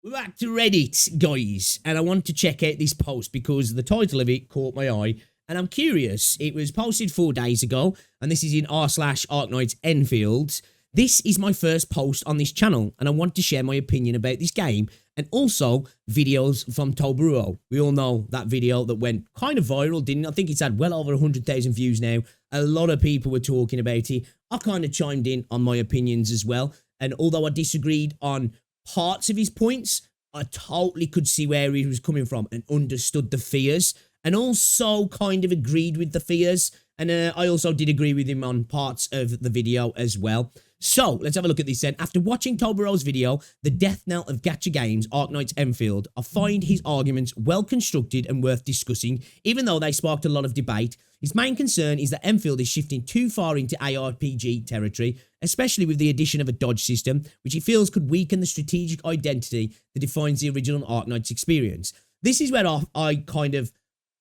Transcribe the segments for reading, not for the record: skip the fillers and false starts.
We're back to Reddit, guys, and I want to check out this post because the title of it caught my eye, and I'm curious. It was posted 4 days ago, and this is in r/Arknights Endfield. This is my first post on this channel, and I want to share my opinion about this game, and also videos from Toburo. We all know that video that went kind of viral, didn't it? I think it's had well over 100,000 views now. A lot of people were talking about it. I kind of chimed in on my opinions as well, and although I disagreed on parts of his points, I totally could see where he was coming from and understood the fears, and also kind of agreed with the fears. And I also did agree with him on parts of the video as well. So let's have a look at this then. After watching Toburo's video, The Death Knell of Gacha Games, Arknights Endfield, I find his arguments well constructed and worth discussing, even though they sparked a lot of debate. His main concern is that Endfield is shifting too far into ARPG territory, especially with the addition of a dodge system, which he feels could weaken the strategic identity that defines the original Arknights experience. This is where I kind of,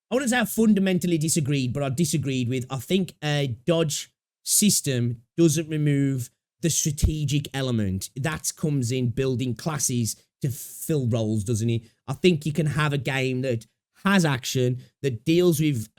I wouldn't say I fundamentally disagreed, but I disagreed with, I think a dodge system doesn't remove the strategic element. That comes in building classes to fill roles, doesn't it? I think you can have a game that has action, that deals with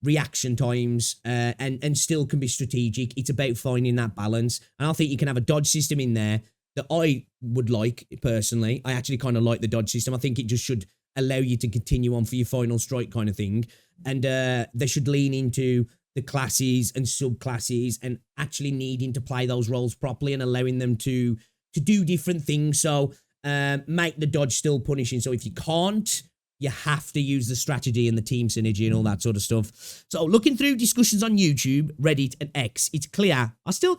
reaction times, and still can be strategic. It's about finding that balance. And I think you can have a dodge system in there that I would like, personally. I actually kind of like the dodge system. I think it just should allow you to continue on for your final strike kind of thing. And they should lean into the classes and subclasses and actually needing to play those roles properly and allowing them to do different things. So make the dodge still punishing. So if you can't, you have to use the strategy and the team synergy and all that sort of stuff. So looking through discussions on YouTube, Reddit, and X, it's clear. Do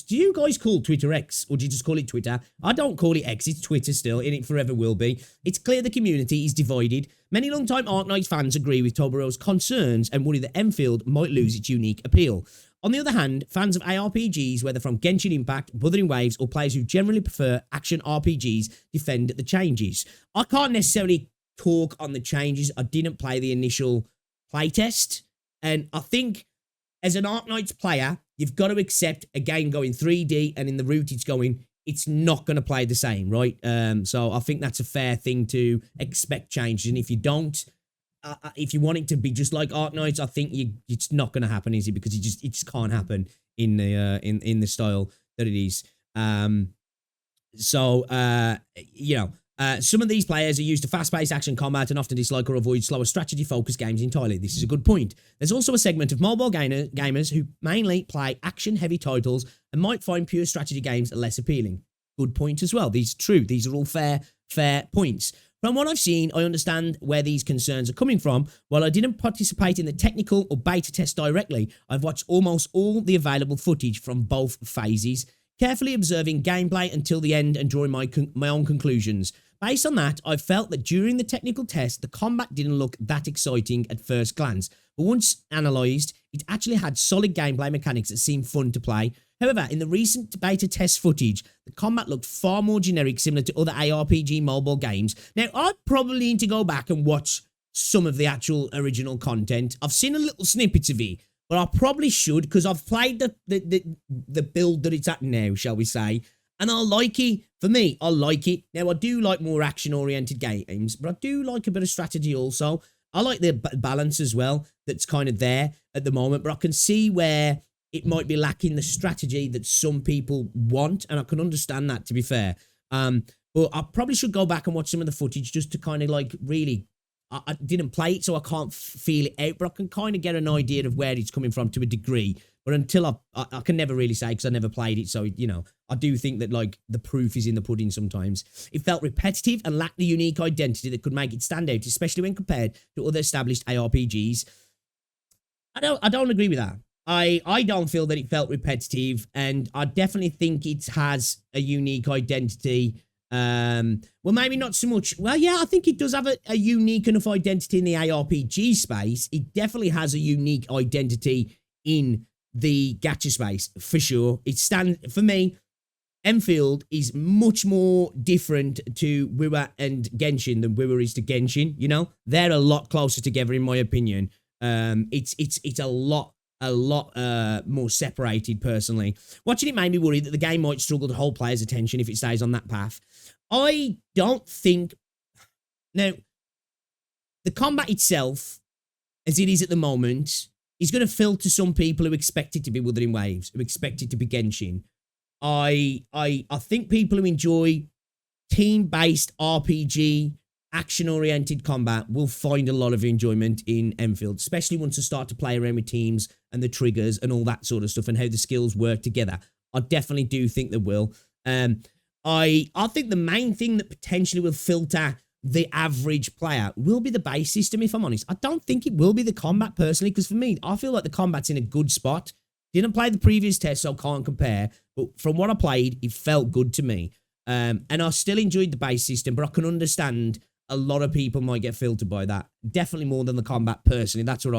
you guys call Twitter X, or do you just call it Twitter? I don't call it X, it's Twitter still, and it forever will be. It's clear the community is divided. Many long-time Arknights fans agree with Toburo's concerns and worry that Endfield might lose its unique appeal. On the other hand, fans of ARPGs, whether from Genshin Impact, Wuthering Waves, or players who generally prefer action RPGs, defend the changes. I can't necessarily talk on the changes. I didn't play the initial playtest, and I think as an Arknights player, you've got to accept a game going 3D and in the route it's going, it's not going to play the same, right? So I think that's a fair thing to expect changes, and if you don't, if you want it to be just like Arknights, I think it's not going to happen, is it? Because it just can't happen in the in the style that it is. Some of these players are used to fast-paced action combat and often dislike or avoid slower strategy-focused games entirely. This is a good point. There's also a segment of mobile gamers who mainly play action-heavy titles and might find pure strategy games less appealing. Good point as well. These are true. These are all fair points. From what I've seen, I understand where these concerns are coming from. While I didn't participate in the technical or beta test directly, I've watched almost all the available footage from both phases, carefully observing gameplay until the end and drawing my own conclusions. Based on that, I felt that during the technical test, the combat didn't look that exciting at first glance, but once analysed, it actually had solid gameplay mechanics that seemed fun to play. However, in the recent beta test footage, the combat looked far more generic, similar to other ARPG mobile games. Now, I'd probably need to go back and watch some of the actual original content. I've seen a little snippets of it, but I probably should, because I've played the build that it's at now, shall we say, and I like it. For me, I like it. Now, I do like more action-oriented games, but I do like a bit of strategy also. I like the balance as well that's kind of there at the moment, but I can see where it might be lacking the strategy that some people want, and I can understand that, to be fair. But I probably should go back and watch some of the footage just to kind of like really... I didn't play it, so I can't feel it out, but I can kind of get an idea of where it's coming from to a degree. But until I can never really say, because I never played it, so, you know, I do think that, like, the proof is in the pudding sometimes. It felt repetitive and lacked the unique identity that could make it stand out, especially when compared to other established ARPGs. I don't agree with that. I don't feel that it felt repetitive, and I definitely think it has a unique identity. Well, maybe not so much. Well, yeah, I think it does have a unique enough identity in the ARPG space. It definitely has a unique identity in the gacha space, for sure. For me, Endfield is much more different to Wiwa and Genshin than Wiwa is to Genshin, you know? They're a lot closer together, in my opinion. It's a lot more separated, personally. Watching it made me worry that the game might struggle to hold players' attention if it stays on that path. I don't think... Now, the combat itself, as it is at the moment, is going to filter some people who expect it to be Wuthering Waves, who expect it to be Genshin. I think people who enjoy team-based RPG, action-oriented combat will find a lot of enjoyment in Enfield, especially once you start to play around with teams and the triggers and all that sort of stuff and how the skills work together. I definitely do think they will. I think the main thing that potentially will filter the average player will be the base system, if I'm honest. I don't think it will be the combat, personally, because for me, I feel like the combat's in a good spot. Didn't play the previous test, so I can't compare, but from what I played, it felt good to me. And I still enjoyed the base system, but I can understand a lot of people might get filtered by that. Definitely more than the combat, personally. That's what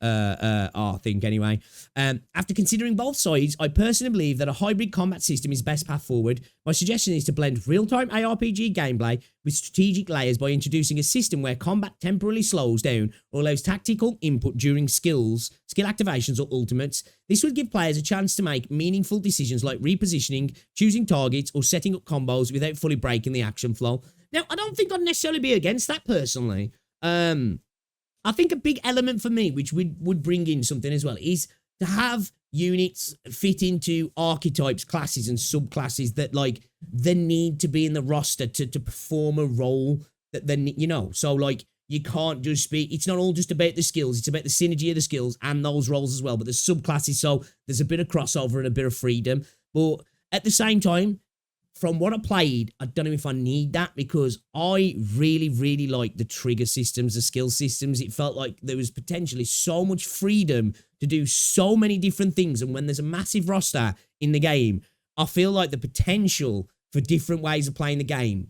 I think, anyway. After considering both sides, I personally believe that a hybrid combat system is best path forward. My suggestion is to blend real-time ARPG gameplay with strategic layers by introducing a system where combat temporarily slows down or allows tactical input during skill activations or ultimates. This would give players a chance to make meaningful decisions like repositioning, choosing targets, or setting up combos without fully breaking the action flow. Now, I don't think I'd necessarily be against that, personally. I think a big element for me, which would bring in something as well, is to have units fit into archetypes, classes, and subclasses that, like, they need to be in the roster to perform a role that they need, you know. So, like, you can't just be, it's not all just about the skills, it's about the synergy of the skills and those roles as well, but there's subclasses, so there's a bit of crossover and a bit of freedom. But at the same time, from what I played, I don't know if I need that, because I really, really like the trigger systems, the skill systems. It felt like there was potentially so much freedom to do so many different things. And when there's a massive roster in the game, I feel like the potential for different ways of playing the game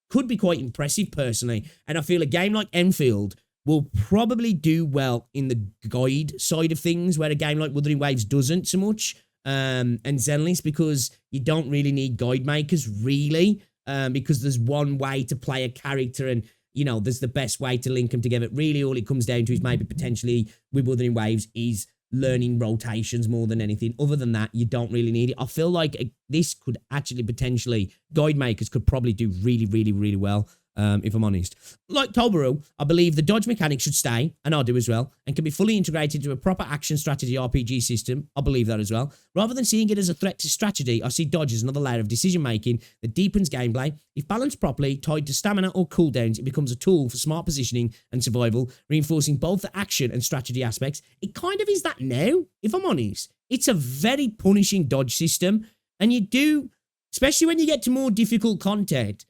could be quite impressive, personally. And I feel a game like Enfield will probably do well in the guide side of things, where a game like Wuthering Waves doesn't so much. And Zenless, because you don't really need guide makers, really, because there's one way to play a character, and, you know, there's the best way to link them together. Really, all it comes down to is maybe potentially with Wuthering Waves is learning rotations more than anything. Other than that, you don't really need it. I feel like this could actually potentially, guide makers could probably do really, really, really well. If I'm honest. Like Toburu, I believe the dodge mechanic should stay, and I do as well, and can be fully integrated into a proper action strategy RPG system. I believe that as well. Rather than seeing it as a threat to strategy, I see dodge as another layer of decision-making that deepens gameplay. If balanced properly, tied to stamina or cooldowns, it becomes a tool for smart positioning and survival, reinforcing both the action and strategy aspects. It kind of is that now, if I'm honest. It's a very punishing dodge system, and you do, especially when you get to more difficult content,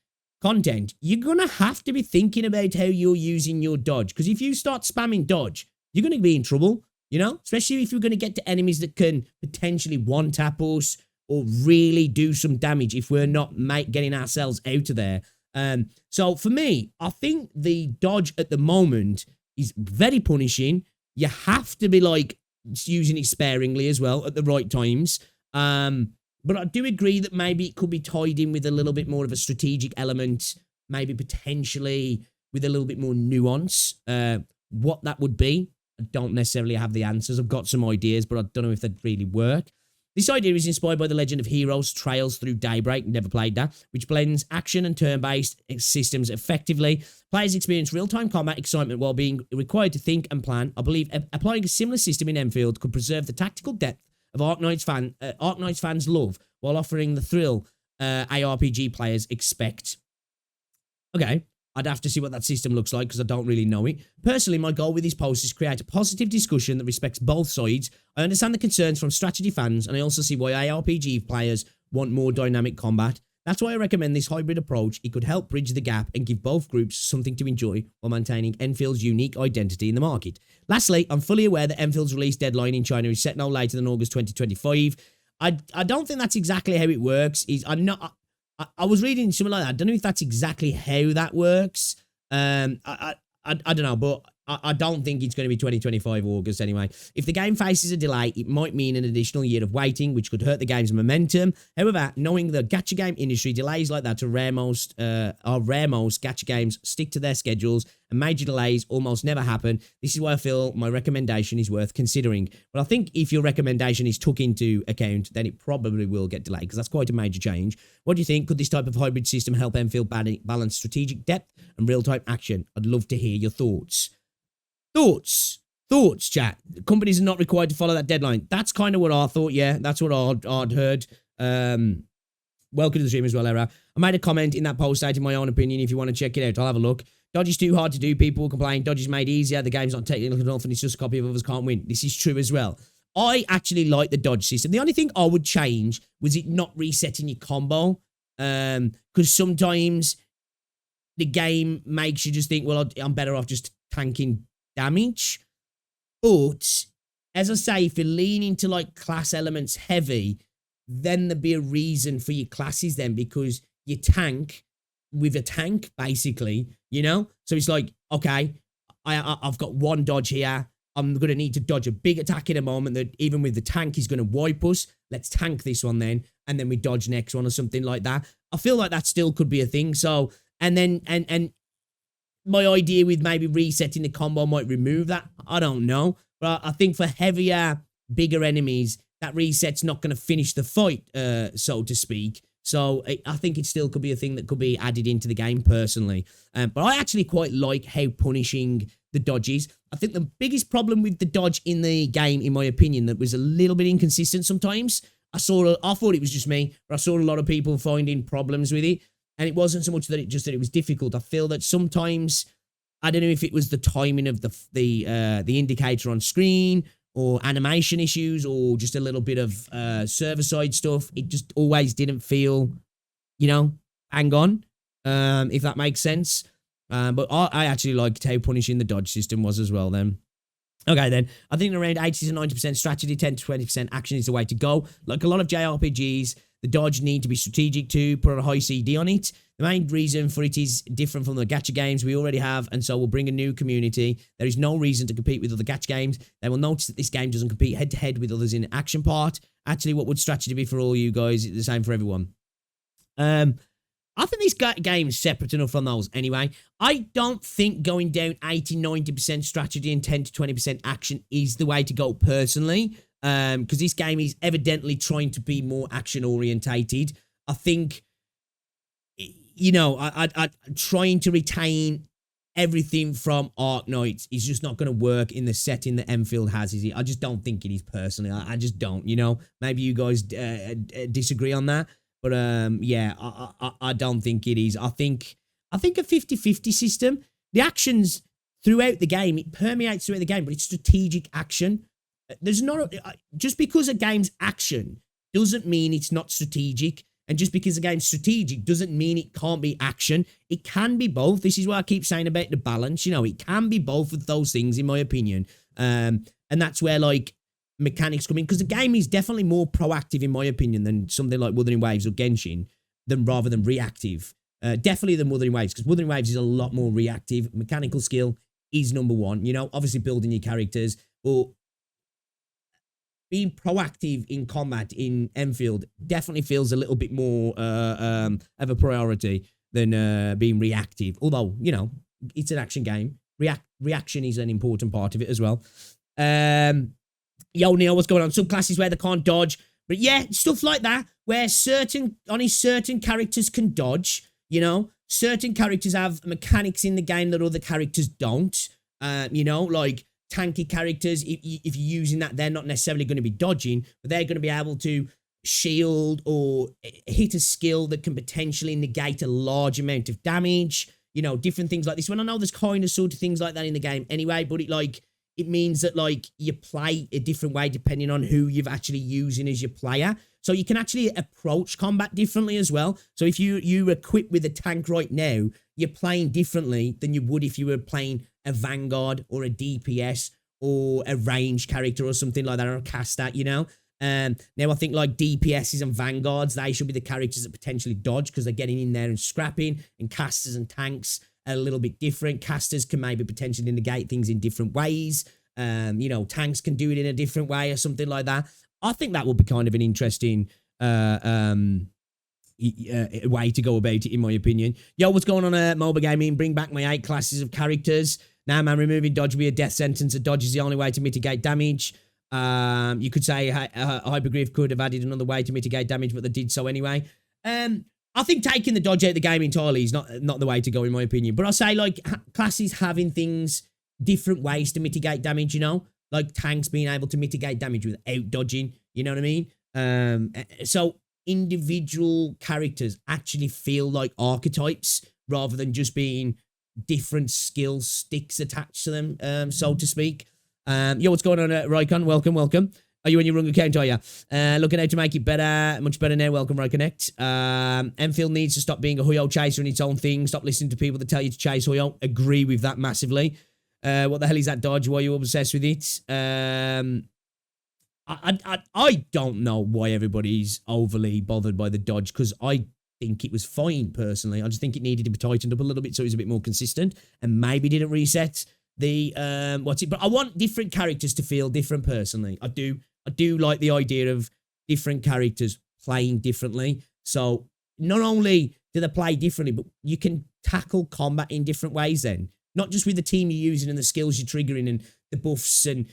you're going to have to be thinking about how you're using your dodge. Because if you start spamming dodge, you're going to be in trouble, you know? Especially if you're going to get to enemies that can potentially one-tap us or really do some damage if we're not getting ourselves out of there. So for me, I think the dodge at the moment is very punishing. You have to be, like, using it sparingly as well at the right times. But I do agree that maybe it could be tied in with a little bit more of a strategic element, maybe potentially with a little bit more nuance. What that would be, I don't necessarily have the answers. I've got some ideas, but I don't know if they'd really work. This idea is inspired by The Legend of Heroes Trails Through Daybreak, never played that, which blends action and turn-based systems effectively. Players experience real-time combat excitement while being required to think and plan. I believe applying a similar system in Enfield could preserve the tactical depth of Arknights fans' love, while offering the thrill ARPG players expect. Okay, I'd have to see what that system looks like, because I don't really know it. Personally, my goal with this post is to create a positive discussion that respects both sides. I understand the concerns from strategy fans, and I also see why ARPG players want more dynamic combat. That's why I recommend this hybrid approach. It could help bridge the gap and give both groups something to enjoy while maintaining Enfield's unique identity in the market. Lastly, I'm fully aware that Enfield's release deadline in China is set no later than August 2025. I don't think that's exactly how it works. I was reading something like that. I don't know if that's exactly how that works. I don't know, but I don't think it's going to be 2025 August anyway. If the game faces a delay, it might mean an additional year of waiting, which could hurt the game's momentum. However, knowing the gacha game industry, delays like that are rare. Most gacha games stick to their schedules, and major delays almost never happen. This is why I feel my recommendation is worth considering. But I think if your recommendation is took into account, then it probably will get delayed, because that's quite a major change. What do you think? Could this type of hybrid system help Enfield balance strategic depth and real-time action? I'd love to hear your thoughts. Thoughts, chat. Companies are not required to follow that deadline. That's kind of what I thought, yeah. That's what I'd heard. Welcome to the stream as well, Era. I made a comment in that post stating my own opinion. If you want to check it out, I'll have a look. Dodge is too hard to do. People complain. Dodge is made easier. The game's not technical enough, and it's just a copy of others can't win. This is true as well. I actually like the dodge system. The only thing I would change was it not resetting your combo. Because sometimes the game makes you just think, well, I'm better off just tanking damage. But as I say, if you're leaning to like class elements heavy, then there'd be a reason for your classes then, because you tank with a tank basically, you know. So it's like, okay, I've got one dodge here. I'm going to need to dodge a big attack in a moment that even with the tank is going to wipe us. Let's tank this one then, and then we dodge next one or something like that. I feel like that still could be a thing. So, and then my idea with maybe resetting the combo might remove that. I don't know. But I think for heavier, bigger enemies, that reset's not going to finish the fight, so to speak. So I think it still could be a thing that could be added into the game personally. But I actually quite like how punishing the dodge is. I think the biggest problem with the dodge in the game, in my opinion, that was a little bit inconsistent sometimes. I thought it was just me, but I saw a lot of people finding problems with it. And it wasn't so much that it was difficult. I feel that sometimes, I don't know if it was the timing of the indicator on screen, or animation issues, or just a little bit of server-side stuff. It just always didn't feel, you know, hang on, if that makes sense. But I actually liked how punishing the dodge system was as well then. Okay, then. I think around 80 to 90% strategy, 10 to 20% action is the way to go. Like a lot of JRPGs, the dodge need to be strategic to put a high CD on it. The main reason for it is different from the gacha games we already have, and so we'll bring a new community. There is no reason to compete with other gacha games. They will notice that this game doesn't compete head-to-head with others in the action part. Actually, what would strategy be for all you guys? It's the same for everyone. I think this game is separate enough from those anyway. I don't think going down 80-90% strategy and 10 to 20% action is the way to go personally. Because this game is evidently trying to be more action orientated. I think, you know, I trying to retain everything from Arknights is just not going to work in the setting that Enfield has, is it? I just don't think it is personally. I just don't, you know. Maybe you guys disagree on that. But yeah, I don't think it is. I think a 50-50 system. The actions throughout the game, it permeates throughout the game, but it's strategic action. There's not just because a game's action doesn't mean it's not strategic, and just because a game's strategic doesn't mean it can't be action. It can be both. This is what I keep saying about the balance. You know, it can be both of those things, in my opinion. And that's where like mechanics come in, because the game is definitely more proactive, in my opinion, than something like Wuthering Waves or Genshin, rather than reactive. Definitely than Wuthering Waves, because Wuthering Waves is a lot more reactive. Mechanical skill is number one. You know, obviously building your characters, but being proactive in combat in Enfield definitely feels a little bit more of a priority than being reactive. Although, you know, it's an action game. Reaction is an important part of it as well. Yo, Neil, what's going on? Some classes where they can't dodge. But yeah, stuff like that, where certain characters can dodge, you know. Certain characters have mechanics in the game that other characters don't. You know, like tanky characters, if you're using that, they're not necessarily going to be dodging, but they're going to be able to shield or hit a skill that can potentially negate a large amount of damage, you know, different things like this. When I know there's kind of sort of things like that in the game anyway, but it means that like you play a different way depending on who you've actually using as your player. So you can actually approach combat differently as well. So if you're equipped with a tank right now, you're playing differently than you would if you were playing a Vanguard or a DPS or a range character or something like that, or a caster, you know. Now I think like DPSs and Vanguards, they should be the characters that potentially dodge, because they're getting in there and scrapping, and casters and tanks a little bit different. Casters can maybe potentially negate things in different ways. Tanks can do it in a different way or something like that. I think that would be kind of an interesting way to go about it, in my opinion. Yo, what's going on, mobile gaming? Bring back my 8 classes of characters. Now, man, removing dodge will be a death sentence. A dodge is the only way to mitigate damage. You could say Hypergriff could have added another way to mitigate damage, but they did so anyway. I think taking the dodge out of the game entirely is not the way to go, in my opinion. But I'll say, like, classes having things, different ways to mitigate damage, like tanks being able to mitigate damage without dodging, you know what I mean? So individual characters actually feel like archetypes rather than just being different skill sticks attached to them, so to speak. Yo, what's going on, Rycon? Welcome. Are you on your wrong account, are you? Looking out to make it better, much better now. Welcome, Arknights. Enfield needs to stop being a Hoyo chaser in its own thing. Stop listening to people that tell you to chase Hoyo. Agree with that massively. What the hell is that dodge? Why are you obsessed with it? I don't know why everybody's overly bothered by the dodge, because I think it was fine, personally. I just think it needed to be tightened up a little bit so it was a bit more consistent, and maybe didn't reset the but I want different characters to feel different, personally. I do like the idea of different characters playing differently. So not only do they play differently, but you can tackle combat in different ways then. Not just with the team you're using and the skills you're triggering and the buffs and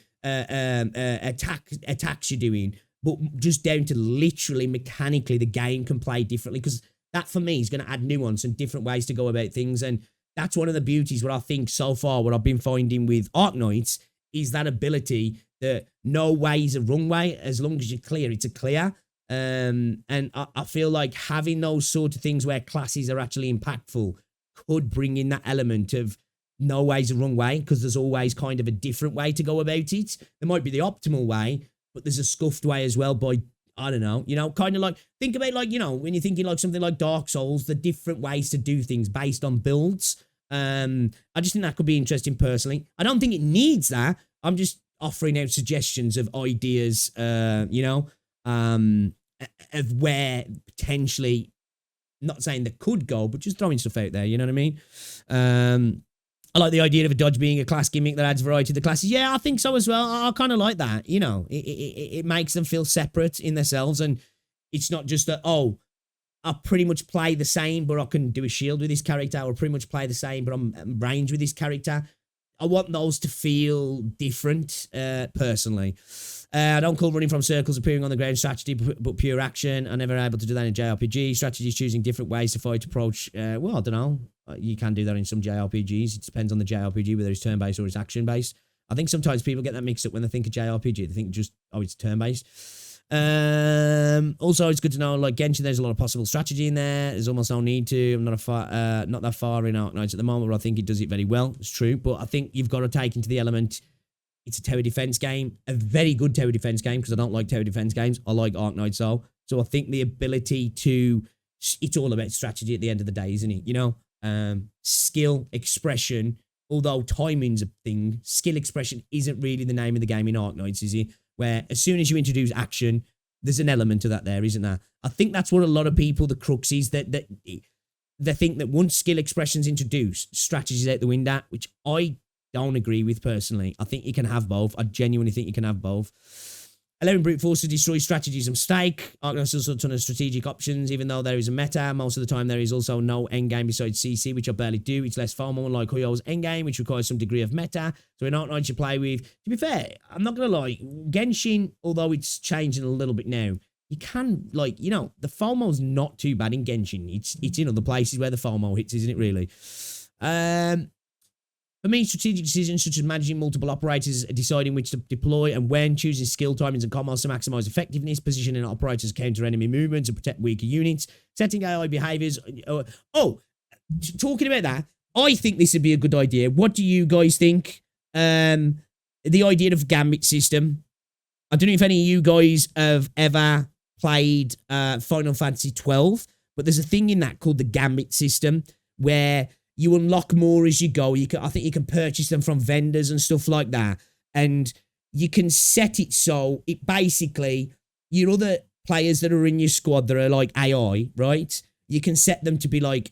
attacks you're doing, but just down to literally mechanically the game can play differently, because that for me is going to add nuance and different ways to go about things. And that's one of the beauties, what I think so far, what I've been finding with Arknights, is that ability that no way is a wrong way. As long as you're clear, it's a clear. And I feel like having those sort of things where classes are actually impactful could bring in that element of no way's a wrong way, because there's always kind of a different way to go about it. There might be the optimal way, but there's a scuffed way as well by, I don't know, kind of like, think about like, when you're thinking like something like Dark Souls, the different ways to do things based on builds. I just think that could be interesting, personally. I don't think it needs that. I'm just offering out suggestions of ideas, of where potentially, not saying they could go, but just throwing stuff out there, you know what I mean? I like the idea of a dodge being a class gimmick that adds variety to the classes. Yeah, I think so as well. I kind of like that, It makes them feel separate in themselves, and it's not just that, oh, I pretty much play the same, but I can do a shield with this character, or pretty much play the same, but I'm range with this character. I want those to feel different, personally. I don't call running from circles appearing on the ground strategy, but pure action. I'm never able to do that in JRPG. Strategy is choosing different ways to fight approach. Well, I don't know. You can do that in some JRPGs. It depends on the JRPG, whether it's turn-based or it's action-based. I think sometimes people get that mixed up when they think of JRPG. They think just, oh, it's turn-based. Also, it's good to know, like Genshin, there's a lot of possible strategy in there. There's almost no need to. I'm not that far in Arknights at the moment, but I think it does it very well. It's true, but I think you've got to take into the element, it's a tower defense game, a very good tower defense game, because I don't like tower defense games. I like Arknights though. So I think the ability to, it's all about strategy at the end of the day, isn't it? Skill, expression, although timing's a thing, skill expression isn't really the name of the game in Arknights, is it? Where as soon as you introduce action, there's an element of that there, isn't there? I think that's what a lot of people, the crux is, that they think that once skill expression's introduced, strategy's out the window, which I don't agree with, personally. I think you can have both. I genuinely think you can have both. Allowing brute force to destroy strategy is a mistake. Arknights has also a ton of strategic options, even though there is a meta. Most of the time, there is also no endgame besides CC, which I barely do. It's less FOMO, unlike Hoyo's endgame, which requires some degree of meta. So in Arknights, you play with, to be fair, I'm not going to lie, Genshin, although it's changing a little bit now, you can, like, the FOMO's not too bad in Genshin. It's in other places where the FOMO hits, isn't it, really? For me, strategic decisions such as managing multiple operators, deciding which to deploy and when, choosing skill timings and combos to maximize effectiveness, positioning operators to counter enemy movements and protect weaker units, setting AI behaviors. Talking about that, I think this would be a good idea. What do you guys think? The idea of Gambit system. I don't know if any of you guys have ever played Final Fantasy 12, but there's a thing in that called the Gambit system where you unlock more as you go. I think you can purchase them from vendors and stuff like that. And you can set it so it basically, your other players that are in your squad that are like AI, right? You can set them to be like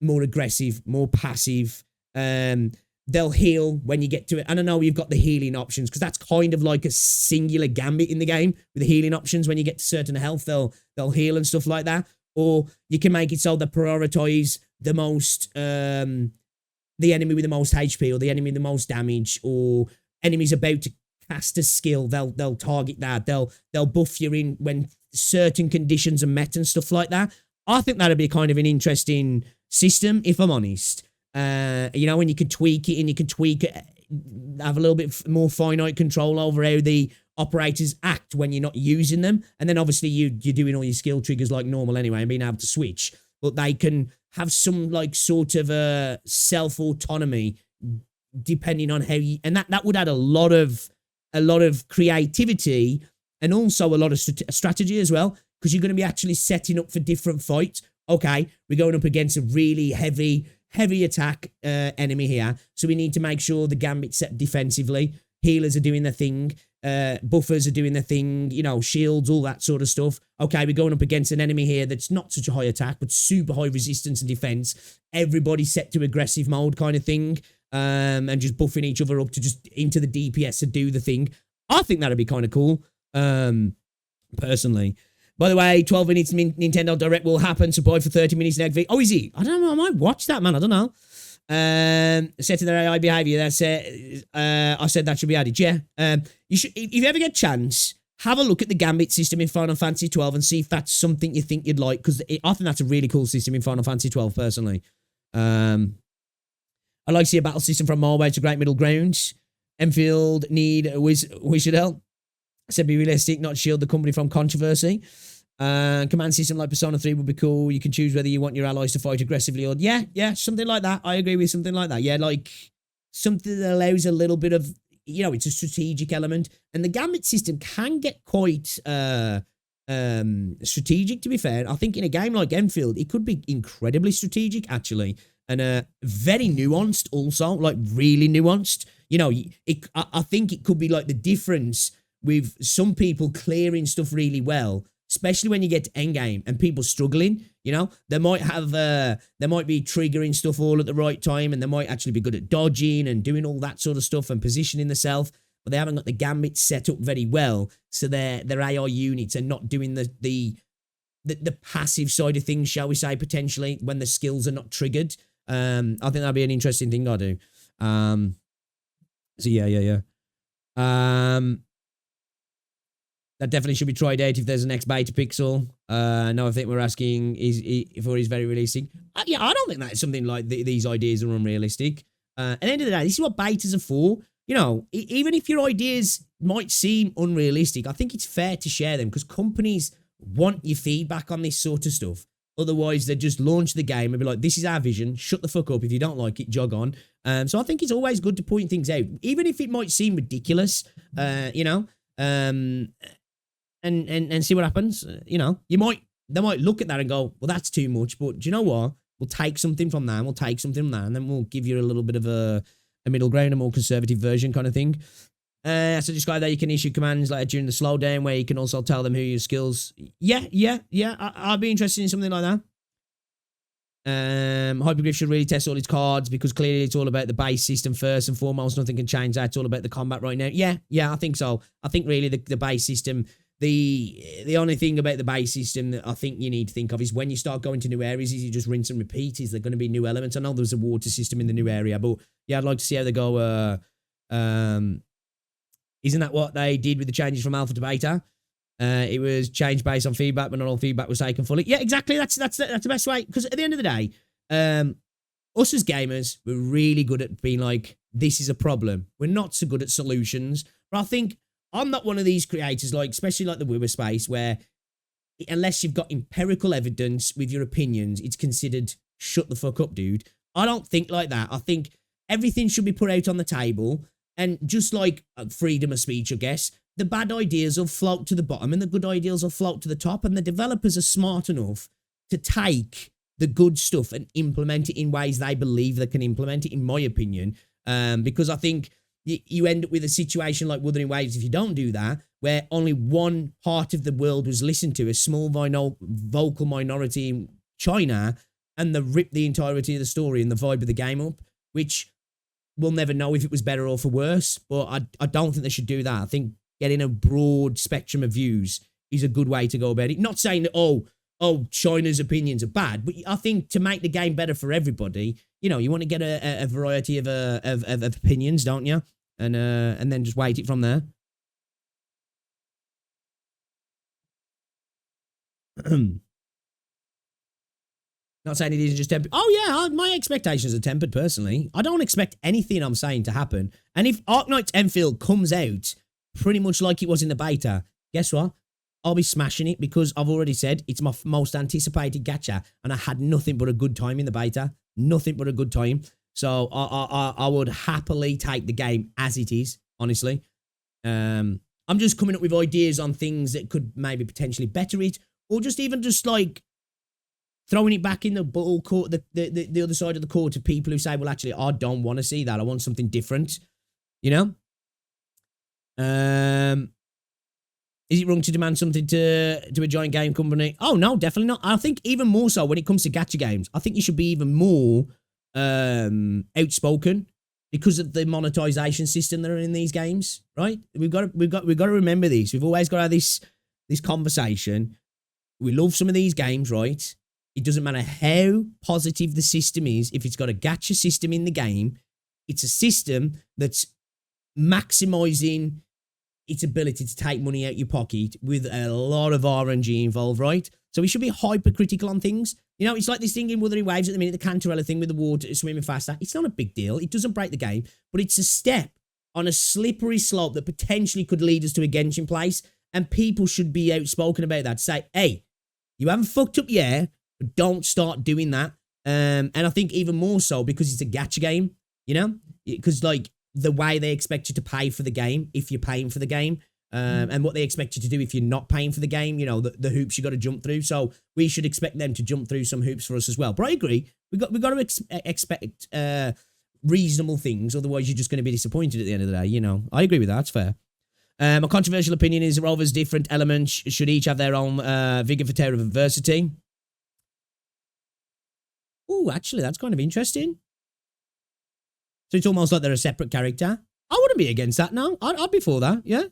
more aggressive, more passive. They'll heal when you get to it. And I know you've got the healing options because that's kind of like a singular gambit in the game with the healing options. When you get to certain health, they'll heal and stuff like that. Or you can make it so they prioritize the most, the enemy with the most HP or the enemy with the most damage, or enemies about to cast a skill. They'll target that. They'll buff you in when certain conditions are met and stuff like that. I think that'd be kind of an interesting system, if I'm honest. When you can tweak it and you can tweak it, have a little bit more finite control over how the operators act when you're not using them. And then obviously you're doing all your skill triggers like normal anyway and being able to switch. But they can have some like sort of a self-autonomy depending on how you... And that would add a lot of creativity and also a lot of strategy as well, because you're going to be actually setting up for different fights. Okay, we're going up against a really heavy attack enemy here, so we need to make sure the gambit's set defensively. Healers are doing their thing, buffers are doing their thing, shields, all that sort of stuff. Okay, we're going up against an enemy here that's not such a high attack, but super high resistance and defense. Everybody's set to aggressive mode kind of thing, and just buffing each other up to just into the DPS to do the thing. I think that'd be kind of cool, personally. By the way, 12 minutes Nintendo Direct will happen. Support for 30 minutes next week. Oh, is he? I don't know. I might watch that, man. I don't know. Set to their AI behavior. That's it. I said that should be added. Yeah. You should, if you ever get a chance, have a look at the Gambit system in Final Fantasy 12 and see if that's something you think you'd like, because I think that's a really cool system in Final Fantasy 12, personally. I'd like to see a battle system from Marway to Great Middle Grounds. Enfield need Wishadel. Said be realistic, not shield the company from controversy. Command system like Persona 3 would be cool. You can choose whether you want your allies to fight aggressively or... Yeah, something like that. I agree with something like that. Yeah, like something that allows a little bit of... it's a strategic element. And the Gambit system can get quite strategic, to be fair. I think in a game like Enfield, it could be incredibly strategic, actually. And very nuanced also, like really nuanced. I think it could be like the difference with some people clearing stuff really well, especially when you get to endgame and people struggling. They might be triggering stuff all at the right time, and they might actually be good at dodging and doing all that sort of stuff and positioning themselves, but they haven't got the gambit set up very well, so their AI units are not doing the passive side of things, shall we say, potentially, when the skills are not triggered. I think that'd be an interesting thing I do. So yeah. That definitely should be tried out if there's an X beta pixel. No, I think we're asking if he's very realistic. Yeah, I don't think that's something like these ideas are unrealistic. At the end of the day, this is what betas are for. Even if your ideas might seem unrealistic, I think it's fair to share them, because companies want your feedback on this sort of stuff. Otherwise, they just launch the game and be like, this is our vision. Shut the fuck up. If you don't like it, jog on. So I think it's always good to point things out, even if it might seem ridiculous, and see what happens. They might look at that and go, well, that's too much. But do you know what? We'll take something from that, and we'll take something from that, and then we'll give you a little bit of a middle ground, a more conservative version kind of thing. So describe that you can issue commands like during the slowdown, where you can also tell them who your skills. Yeah. I'd be interested in something like that. Hyperglyph should really test all its cards, because clearly it's all about the base system first and foremost. Nothing can change that. It's all about the combat right now. Yeah, I think so. I think really the base system, the only thing about the base system that I think you need to think of is when you start going to new areas, is you just rinse and repeat. Is there going to be new elements? I know there's a water system in the new area, but yeah, I'd like to see how they go. Isn't that what they did with the changes from alpha to beta? It was changed based on feedback, but not all feedback was taken fully. Yeah, exactly. That's the best way. Because at the end of the day, us as gamers, we're really good at being like, this is a problem. We're not so good at solutions. But I think I'm not one of these creators, like, especially like the Wibber space, where unless you've got empirical evidence with your opinions, it's considered shut the fuck up, dude. I don't think like that. I think everything should be put out on the table. And just like freedom of speech, I guess, the bad ideas will float to the bottom and the good ideas will float to the top. And the developers are smart enough to take the good stuff and implement it in ways they believe they can implement it, in my opinion. Because I think you end up with a situation like Wuthering Waves if you don't do that, where only one part of the world was listened to, a small vocal minority in China, and they ripped the entirety of the story and the vibe of the game up, which we'll never know if it was better or for worse, but I don't think they should do that. I think getting a broad spectrum of views is a good way to go about it. Not saying that, China's opinions are bad, but I think to make the game better for everybody, you know, you want to get a variety of opinions, don't you? And then just weight it from there. Not saying it isn't just tempered. Oh, yeah, my expectations are tempered, personally. I don't expect anything I'm saying to happen. And if Arknights Endfield comes out pretty much like it was in the beta, guess what? I'll be smashing it because I've already said it's my most anticipated gacha, and I had nothing but a good time in the beta. Nothing but a good time. So I would happily take the game as it is, honestly. I'm just coming up with ideas on things that could maybe potentially better it, or just even just like throwing it back in the ball court, the other side of the court to people who say, well, actually, I don't want to see that. I want something different, you know? Is it wrong to demand something to a giant game company? Oh, no, definitely not. I think even more so when it comes to gacha games, I think you should be even more outspoken because of the monetization system that are in these games, right? We've got to remember this. We've always got to have this conversation. We love some of these games, right? It doesn't matter how positive the system is. If it's got a gacha system in the game, it's a system that's maximizing its ability to take money out your pocket with a lot of RNG involved, right? So we should be hypercritical on things. You know, it's like this thing in Wuthering Waves at the minute, the Cantarella thing with the water swimming faster. It's not a big deal. It doesn't break the game, but it's a step on a slippery slope that potentially could lead us to a Genshin place, and people should be outspoken about that. Say, hey, you haven't fucked up yet, but don't start doing that. And I think even more so because it's a gacha game, you know? Because, like, the way they expect you to pay for the game, if you're paying for the game, and what they expect you to do if you're not paying for the game, you know, the hoops you got to jump through. So we should expect them to jump through some hoops for us as well. But I agree, we got to expect reasonable things, otherwise you're just going to be disappointed at the end of the day, you know. I agree with that, it's fair. A controversial opinion is Rover's different elements should each have their own vigor for terror of adversity. Oh, actually, that's kind of interesting. So it's almost like they're a separate character. I wouldn't be against that, no. I'd be for that, yeah.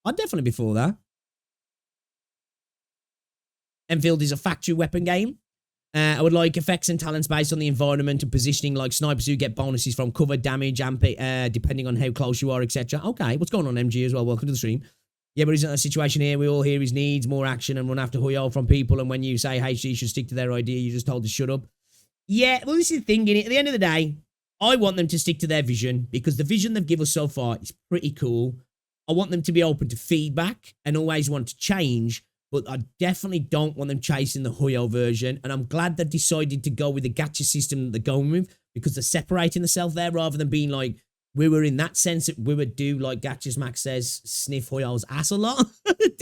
I'd definitely be for that. Enfield is a factory weapon game. I would like effects and talents based on the environment and positioning, like snipers who get bonuses from cover, damage, and depending on how close you are, etc. Okay, what's going on, MG, as well? Welcome to the stream. Yeah, but isn't that a situation here? We all hear his needs, more action, and run after Huyo from people, and when you say HG should stick to their idea, you're just told to shut up. Yeah, well, this is the thing, innit? At the end of the day, I want them to stick to their vision because the vision they've given us so far is pretty cool. I want them to be open to feedback and always want to change, but I definitely don't want them chasing the Huyo version. And I'm glad they've decided to go with the gacha system that they're going with because they're separating themselves there rather than being like, we were in that sense that we would do, like Gacha's Max says, sniff Huyo's ass a lot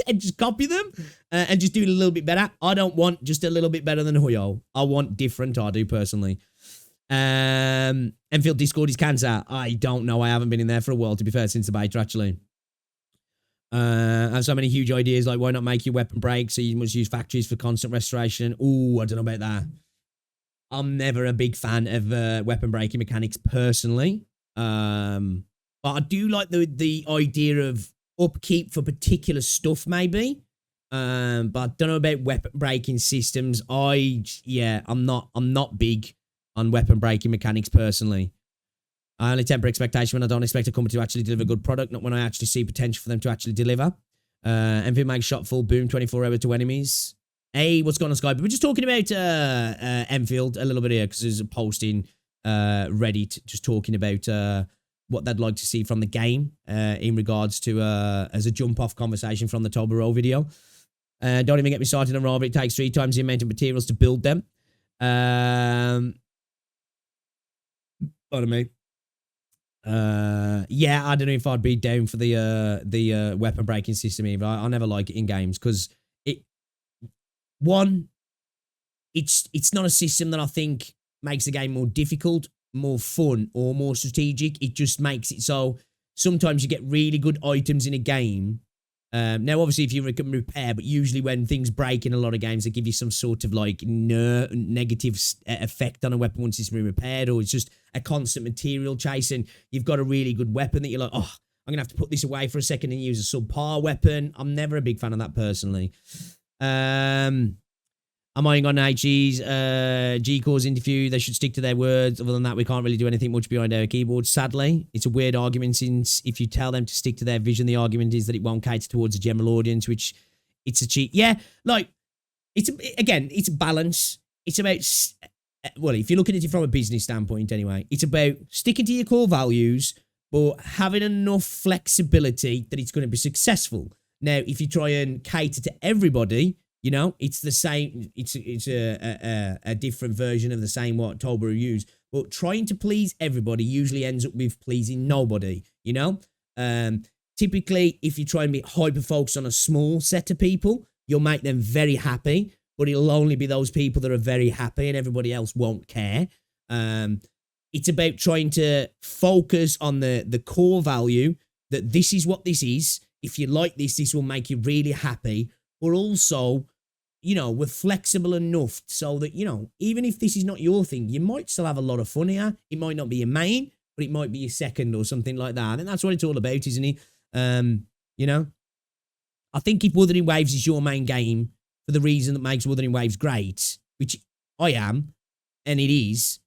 and just copy them and just do it a little bit better. I don't want just a little bit better than Huyo. I want different, I do personally. Enfield Discord is cancer. I don't know. I haven't been in there for a while, to be fair, since the beta, actually. I have so many huge ideas, like why not make your weapon break so you must use factories for constant restoration. Ooh, I don't know about that. I'm never a big fan of weapon breaking mechanics personally. But I do like the idea of upkeep for particular stuff, maybe. But I don't know about weapon breaking systems. I'm not big on weapon breaking mechanics personally. I only temper expectation when I don't expect a company to actually deliver a good product, not when I actually see potential for them to actually deliver. Envy makes shot full boom 24 hours to enemies. Hey, what's going on, Sky? But we're just talking about Enfield a little bit here because there's a post in Reddit just talking about what they'd like to see from the game in regards to as a jump-off conversation from the Toblerone video. Don't even get me started on Raw, but it takes 3 times the amount of materials to build them. Pardon me. Yeah, I don't know if I'd be down for the weapon breaking system either. I never like it in games because it's not a system that I think makes the game more difficult, more fun, or more strategic. It just makes it so sometimes you get really good items in a game Now, obviously, if you can repair, but usually when things break in a lot of games, they give you some sort of like negative effect on a weapon once it's been repaired, or it's just a constant material chase, and you've got a really good weapon that you're like, oh, I'm gonna have to put this away for a second and use a subpar weapon. I'm never a big fan of that personally. I'm eyeing on HG's G-Core's interview. They should stick to their words. Other than that, we can't really do anything much behind our keyboards, sadly. It's a weird argument since if you tell them to stick to their vision, the argument is that it won't cater towards a general audience, which it's a cheat. Yeah, like, it's a balance. It's about, well, if you look at it from a business standpoint anyway, it's about sticking to your core values, but having enough flexibility that it's going to be successful. Now, if you try and cater to everybody, you know, it's the same. It's a different version of the same what Tolbro used. But trying to please everybody usually ends up with pleasing nobody, you know? Typically, if you try and be hyper-focused on a small set of people, you'll make them very happy, but it'll only be those people that are very happy and everybody else won't care. It's about trying to focus on the core value that this is what this is. If you like this, this will make you really happy. But also, you know, we're flexible enough so that, you know, even if this is not your thing, you might still have a lot of fun here. It might not be your main, but it might be your second or something like that. I think that's what it's all about, isn't it? You know, I think if Wuthering Waves is your main game for the reason that makes Wuthering Waves great, which I am, and it is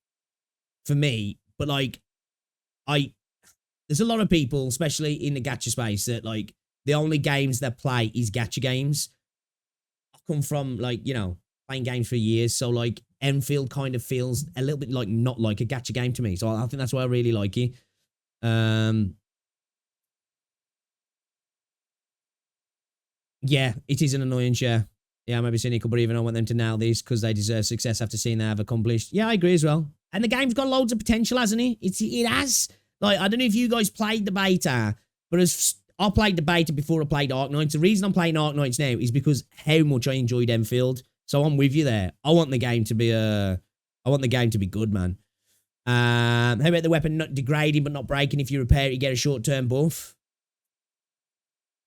for me, but like, there's a lot of people, especially in the gacha space, that like the only games they play is gacha games. Come from like, you know, playing games for years, so like Enfield kind of feels a little bit like not like a gacha game to me, so I think that's why I really like it. Yeah, it is an annoyance. Yeah, maybe cynical, but even I want them to nail this because they deserve success after seeing they have accomplished. Yeah, I agree as well. And the game's got loads of potential, hasn't it? It has. Like, I don't know if you guys played the beta, but as I played the beta before I played Arknights. The reason I'm playing Arknights now is because how much I enjoyed Enfield. So I'm with you there. I want the game to be good, man. How about the weapon not degrading but not breaking? If you repair it, you get a short-term buff.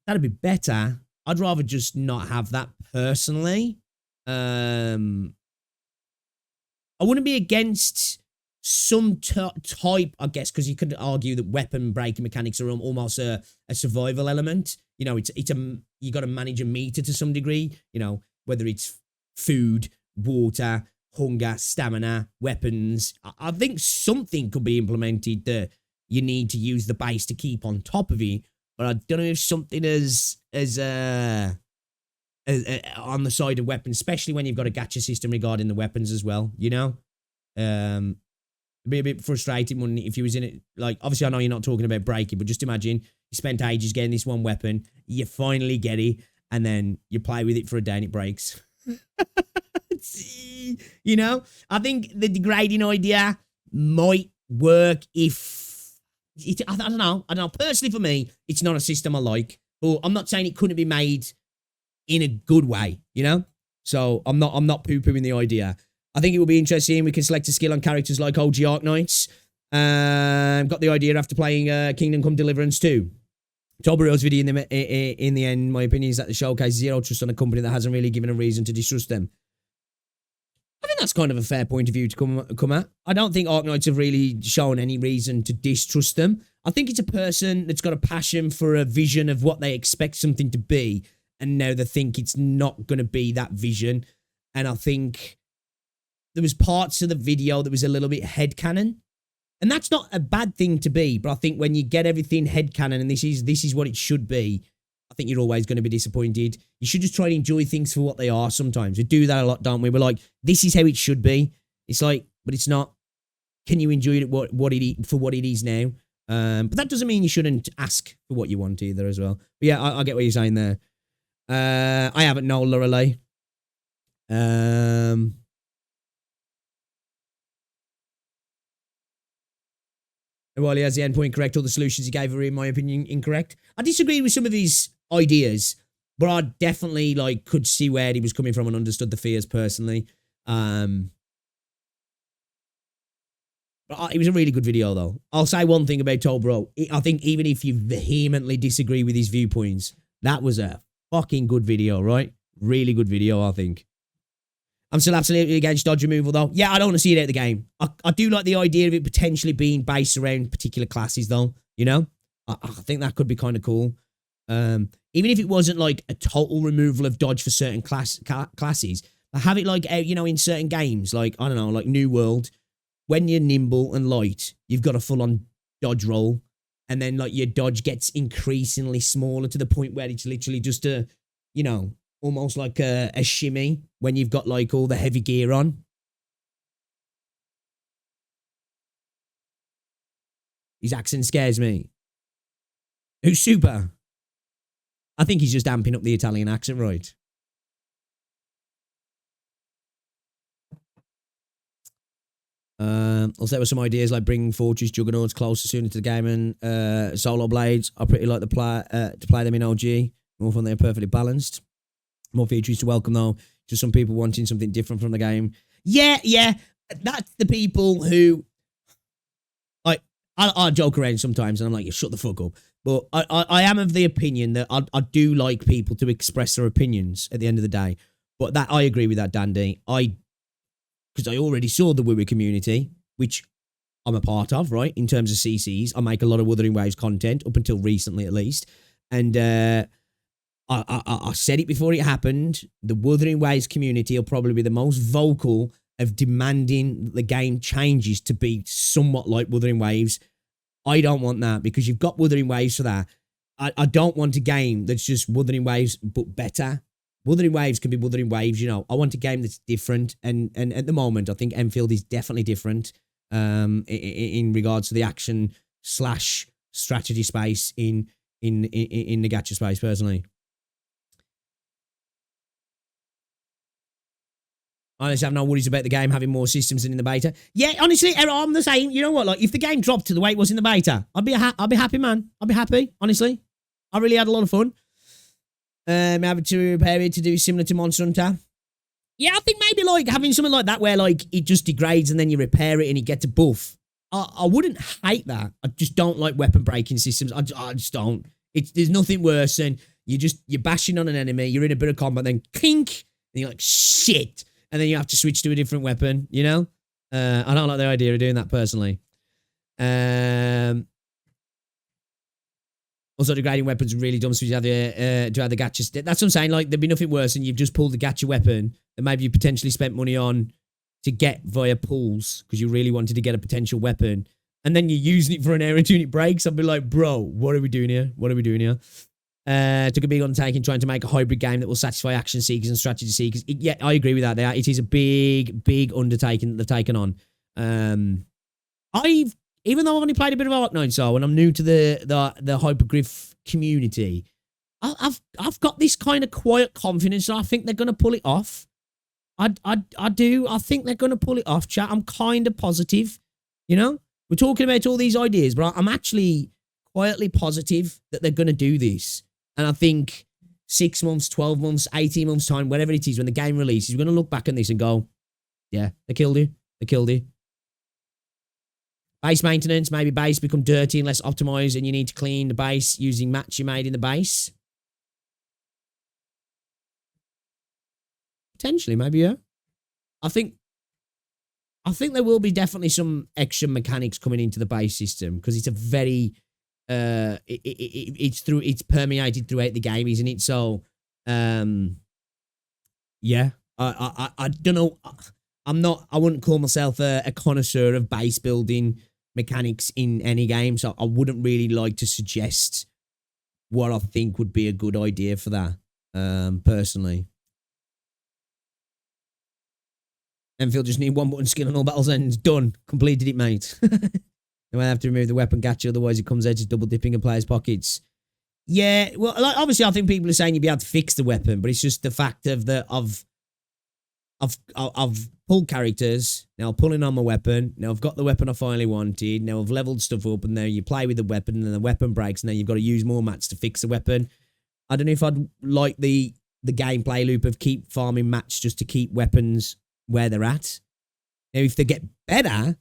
That'd be better. I'd rather just not have that personally. I wouldn't be against some type, I guess, because you could argue that weapon breaking mechanics are almost a survival element. You know, you got to manage a meter to some degree. You know, whether it's food, water, hunger, stamina, weapons. I think something could be implemented that you need to use the base to keep on top of it. But I don't know if something as on the side of weapons, especially when you've got a gacha system regarding the weapons as well. You know, it'd be a bit frustrating when if you was in it. Like, obviously, I know you're not talking about breaking, but just imagine you spent ages getting this one weapon, you finally get it, and then you play with it for a day and it breaks. You know, I think the degrading idea might work if. I don't know. Personally, for me, it's not a system I like. But I'm not saying it couldn't be made in a good way, you know? So I'm not poo-pooing the idea. I think it will be interesting. We can select a skill on characters like OG Arknights. Got the idea after playing Kingdom Come Deliverance 2. Tolbaro's video in the end, my opinion, is that the showcase zero trust on a company that hasn't really given a reason to distrust them. I think that's kind of a fair point of view to come at. I don't think Arknights have really shown any reason to distrust them. I think it's a person that's got a passion for a vision of what they expect something to be, and now they think it's not going to be that vision. And I think there was parts of the video that was a little bit headcanon. And that's not a bad thing to be, but I think when you get everything headcanon and this is what it should be, I think you're always going to be disappointed. You should just try and enjoy things for what they are sometimes. We do that a lot, don't we? We're like, this is how it should be. It's like, but it's not. Can you enjoy it for what it is now? But that doesn't mean you shouldn't ask for what you want either as well. But yeah, I get what you're saying there. I haven't known Lorelei. While he has the endpoint correct, all the solutions he gave are, in my opinion, incorrect. I disagree with some of his ideas, but I definitely could see where he was coming from and understood the fears personally. But it was a really good video, though. I'll say one thing about Tolbro. I think even if you vehemently disagree with his viewpoints, That was a fucking good video, right? Really good video, I think. I'm still absolutely against dodge removal, though. Yeah, I don't want to see it out of the game. I do like the idea of it potentially being based around particular classes, though. You know? I think that could be kind of cool. Even if it wasn't like a total removal of dodge for certain classes, but have it like, you know, in certain games, like, I don't know, like New World, when you're nimble and light, you've got a full-on dodge roll, and then like your dodge gets increasingly smaller to the point where it's literally just a, you know, almost like a shimmy when you've got like all the heavy gear on. His accent scares me. Who's super? I think he's just amping up the Italian accent, right? Also, there were some ideas like bringing Fortress Juggernauts closer sooner to the game, and Solo Blades. I pretty like to play them in OG. More fun, they're perfectly balanced. More features to welcome, though, to some people wanting something different from the game. Yeah. That's the people who... I joke around sometimes, and I'm like, shut the fuck up. But I am of the opinion that I do like people to express their opinions at the end of the day. But that I agree with that, Dandy. Because I already saw the WoW community, which I'm a part of, right? In terms of CCs, I make a lot of Wuthering Waves content, up until recently at least. And I said it before it happened, the Wuthering Waves community will probably be the most vocal of demanding the game changes to be somewhat like Wuthering Waves. I don't want that, because you've got Wuthering Waves for that. I don't want a game that's just Wuthering Waves, but better. Wuthering Waves can be Wuthering Waves, you know. I want a game that's different, and at the moment, I think Enfield is definitely different in regards to the action / strategy space in the gacha space, personally. Honestly, I have no worries about the game having more systems than in the beta. Yeah, honestly, I'm the same. You know what? Like, if the game dropped to the way it was in the beta, I'd be happy, man. I'd be happy, honestly. I really had a lot of fun. Having to repair it to do similar to Monster Hunter. Yeah, I think maybe like having something like that where like it just degrades and then you repair it and you get a buff. I wouldn't hate that. I just don't like weapon breaking systems. I just don't. There's nothing worse than you're bashing on an enemy, you're in a bit of combat, then clink, and you're like, shit. And then you have to switch to a different weapon, you know? I don't like the idea of doing that, personally. Also, degrading weapons are really dumb, so you have the gacha. That's what I'm saying. Like, there'd be nothing worse than you've just pulled the gacha weapon that maybe you potentially spent money on to get via pulls because you really wanted to get a potential weapon, and then you're using it for an error and it breaks. I'd be like, bro, what are we doing here? What are we doing here? Took a big undertaking trying to make a hybrid game that will satisfy action seekers and strategy seekers. Yeah, I agree with that. It is a big undertaking that they've taken on. Even though I've only played a bit of Arknights, and I'm new to the hypergriff community, I've got this kind of quiet confidence that I think they're gonna pull it off. I do. I think they're gonna pull it off, chat. I'm kind of positive. You know, we're talking about all these ideas, but I'm actually quietly positive that they're gonna do this. And I think 6 months, 12 months, 18 months time, whatever it is, when the game releases, we're gonna look back on this and go, yeah, they killed you. They killed you. Base maintenance, maybe base become dirty and less optimized, and you need to clean the base using mats you made in the base. Potentially, maybe, yeah. I think there will be definitely some extra mechanics coming into the base system, because it's a very it's permeated throughout the game, isn't it? So yeah. I don't know. I wouldn't call myself a connoisseur of base building mechanics in any game, so I wouldn't really like to suggest what I think would be a good idea for that, personally. Enfield just need one button skill on all battles ends. Done. Completed it, mate. They might have to remove the weapon gacha, otherwise it comes out as double dipping in players' pockets. Yeah, well, like, obviously I think people are saying you'd be able to fix the weapon, but it's just the fact of I've pulled characters, now I'm pulling on my weapon, now I've got the weapon I finally wanted, now I've leveled stuff up, and then you play with the weapon, and then the weapon breaks, and then you've got to use more mats to fix the weapon. I don't know if I'd like the gameplay loop of keep farming mats just to keep weapons where they're at. Now, if they get better,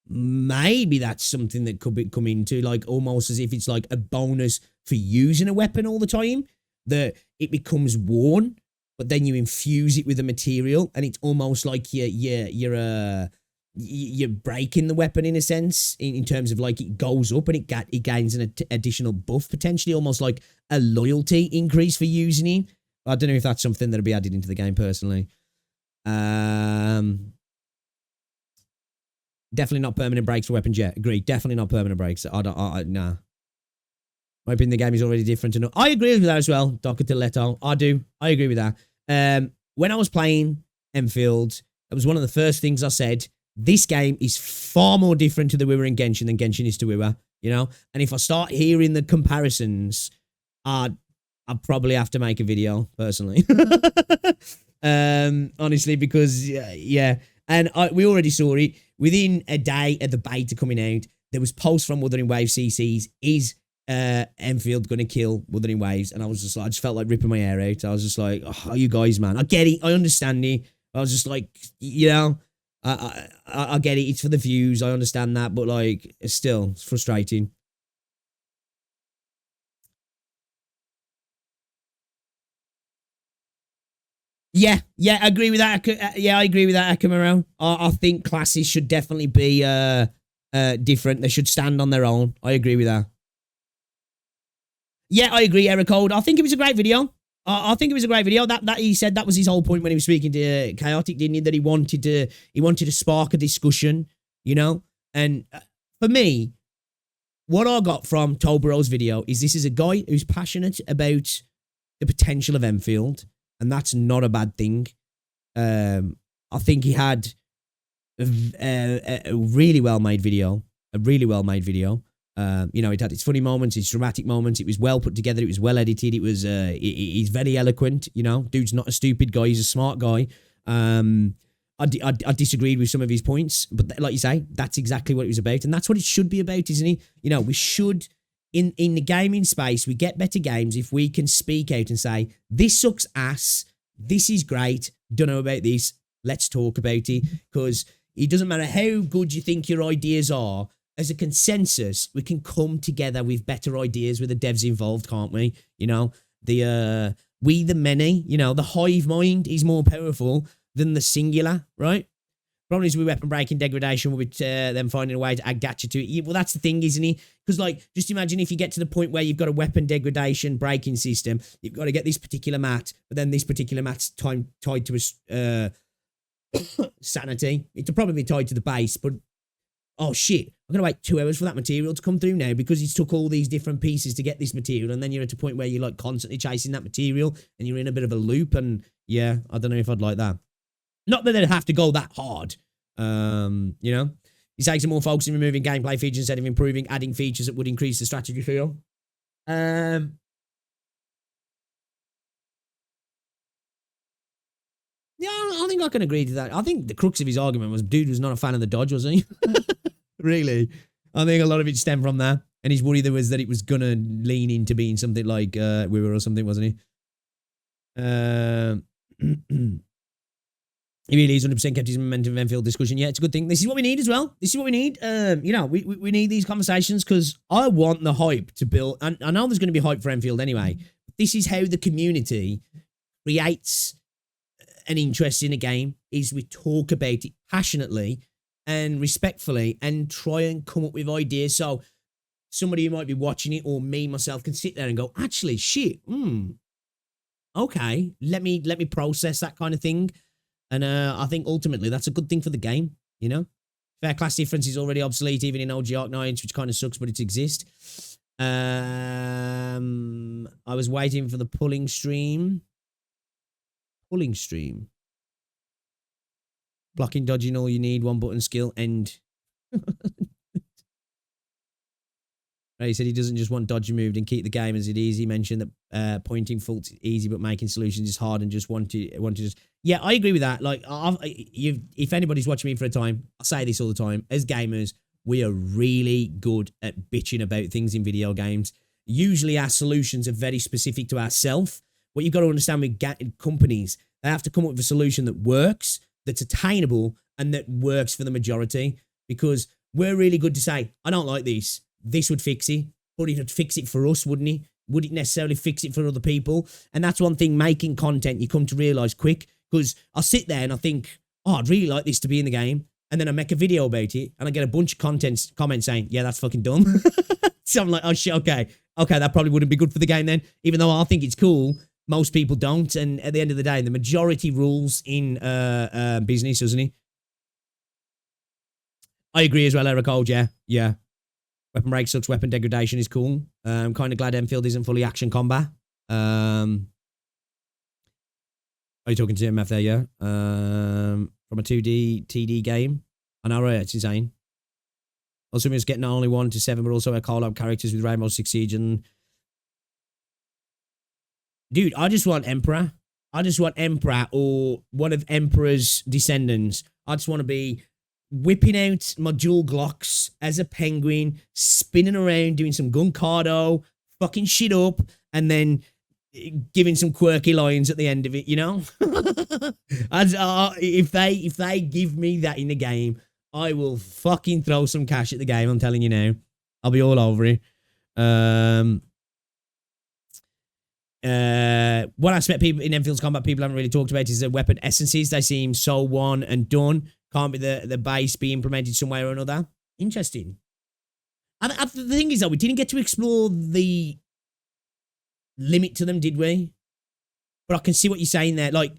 maybe that's something that could come into, like, almost as if it's like a bonus for using a weapon all the time. that it becomes worn, but then you infuse it with a material, and it's almost like you're breaking the weapon in a sense, in terms of like it goes up and it gains an additional buff, potentially almost like a loyalty increase for using it. I don't know if that's something that'll be added into the game personally. Definitely not permanent breaks for weapons yet. Agreed. Definitely not permanent breaks. Nah. My opinion, the game is already different enough. I agree with that as well, Dr. Tiletto. I agree with that. When I was playing Enfield, that was one of the first things I said. This game is far more different to the Wiwa and Genshin than Genshin is to Wiwa, you know? And if I start hearing the comparisons, I'd probably have to make a video, personally. Honestly, because, yeah. And we already saw it. Within a day of the beta coming out, there was posts from Wuthering Waves CCs. Is Enfield going to kill Wuthering Waves? And I was just like, I just felt like ripping my hair out. I was just like, oh, you guys, man. I get it. I understand it. I was just like, you know, I get it. It's for the views. I understand that. But, like, it's frustrating. Yeah, I agree with that. Yeah, I agree with that, Akamaro. I think classes should definitely be different. They should stand on their own. I agree with that. Yeah, I agree, Eric Old. I think it was a great video. I think it was a great video. That he said that was his whole point when he was speaking to Chaotic, didn't he? That he wanted to spark a discussion, you know. And for me, what I got from Tolbaro's video is this is a guy who's passionate about the potential of Enfield, and that's not a bad thing. I think he had a really well-made video. You know, it had its funny moments, its dramatic moments. It was well put together. It was well edited. It was he's very eloquent. You know, dude's not a stupid guy. He's a smart guy. I disagreed with some of his points, but like you say, that's exactly what it was about, and that's what it should be about, isn't it? You know, we should in the gaming space, we get better games if we can speak out and say, this sucks ass. This is great. Don't know about this. Let's talk about it, because it doesn't matter how good you think your ideas are. As a consensus, we can come together with better ideas with the devs involved, can't we? You know, we the many, you know, the hive mind is more powerful than the singular, right? Problem is with weapon breaking degradation, with them finding a way to add gacha to it. Well, that's the thing, isn't it? Because, like, just imagine if you get to the point where you've got a weapon degradation breaking system, you've got to get this particular mat, but then this particular mat's tied to a sanity. It'll probably be tied to the base, but oh shit, I'm going to wait 2 hours for that material to come through now because it's took all these different pieces to get this material, and then you're at a point where you're like constantly chasing that material and you're in a bit of a loop, and yeah, I don't know if I'd like that. Not that they'd have to go that hard, you know? He takes a more focus in removing gameplay features instead of improving, adding features that would increase the strategy feel. Yeah, I think I can agree to that. I think the crux of his argument was dude was not a fan of the dodge, was he? Really? I think a lot of it stemmed from that. And his worry there was that it was going to lean into being something like Wiwa or something, wasn't he? He really is 100% kept his momentum of Enfield discussion. Yeah, it's a good thing. This is what we need as well. This is what we need. You know, we need these conversations because I want the hype to build. And I know there's going to be hype for Enfield anyway. This is how the community creates an interest in a game, is we talk about it passionately and respectfully and try and come up with ideas. So somebody who might be watching it, or me, myself, can sit there and go, actually, shit, okay, let me process that kind of thing. And I think ultimately that's a good thing for the game, you know? Fair class difference is already obsolete, even in OG Arknights, which kind of sucks, but it exists. I was waiting for the pulling stream. Blocking, dodging, all you need, one button skill, end. Right, he said he doesn't just want dodge removed and keep the game as it is. He mentioned that pointing faults is easy, but making solutions is hard, and just want to just. Yeah, I agree with that. Like, if anybody's watching me for a time, I say this all the time. As gamers, we are really good at bitching about things in video games. Usually, our solutions are very specific to ourselves. What you've got to understand with companies, they have to come up with a solution that works, that's attainable, and that works for the majority. Because we're really good to say, I don't like this. This would fix it, but it would fix it for us, wouldn't it? Would it necessarily fix it for other people? And that's one thing, making content, you come to realise quick, because I'll sit there and I think, oh, I'd really like this to be in the game. And then I make a video about it and I get a bunch of comments saying, yeah, that's fucking dumb. So I'm like, oh shit, okay, that probably wouldn't be good for the game then. Even though I think it's cool, most people don't. And at the end of the day, the majority rules in business, doesn't it? I agree as well, Eric Old, yeah. Weapon break sucks, weapon degradation is cool. I'm kind of glad Enfield isn't fully action combat. Are you talking to MF there, yeah? From a 2D TD game. I know, right? It's insane. Also, we just get not only 1 to 7, but also a call-out characters with Rainbow Six Siege. And dude, I just want Emperor. I just want Emperor or one of Emperor's descendants. I just want to be whipping out my dual Glocks as a penguin, spinning around, doing some Guncardo, fucking shit up, and then giving some quirky lines at the end of it, you know? If they give me that in the game, I will fucking throw some cash at the game, I'm telling you now. I'll be all over it. One aspect people in Enfield's combat people haven't really talked about is the weapon essences. They seem so one and done. Can't be the base be implemented some way or another. Interesting. The thing is, though, we didn't get to explore the limit to them, did we? But I can see what you're saying there. Like,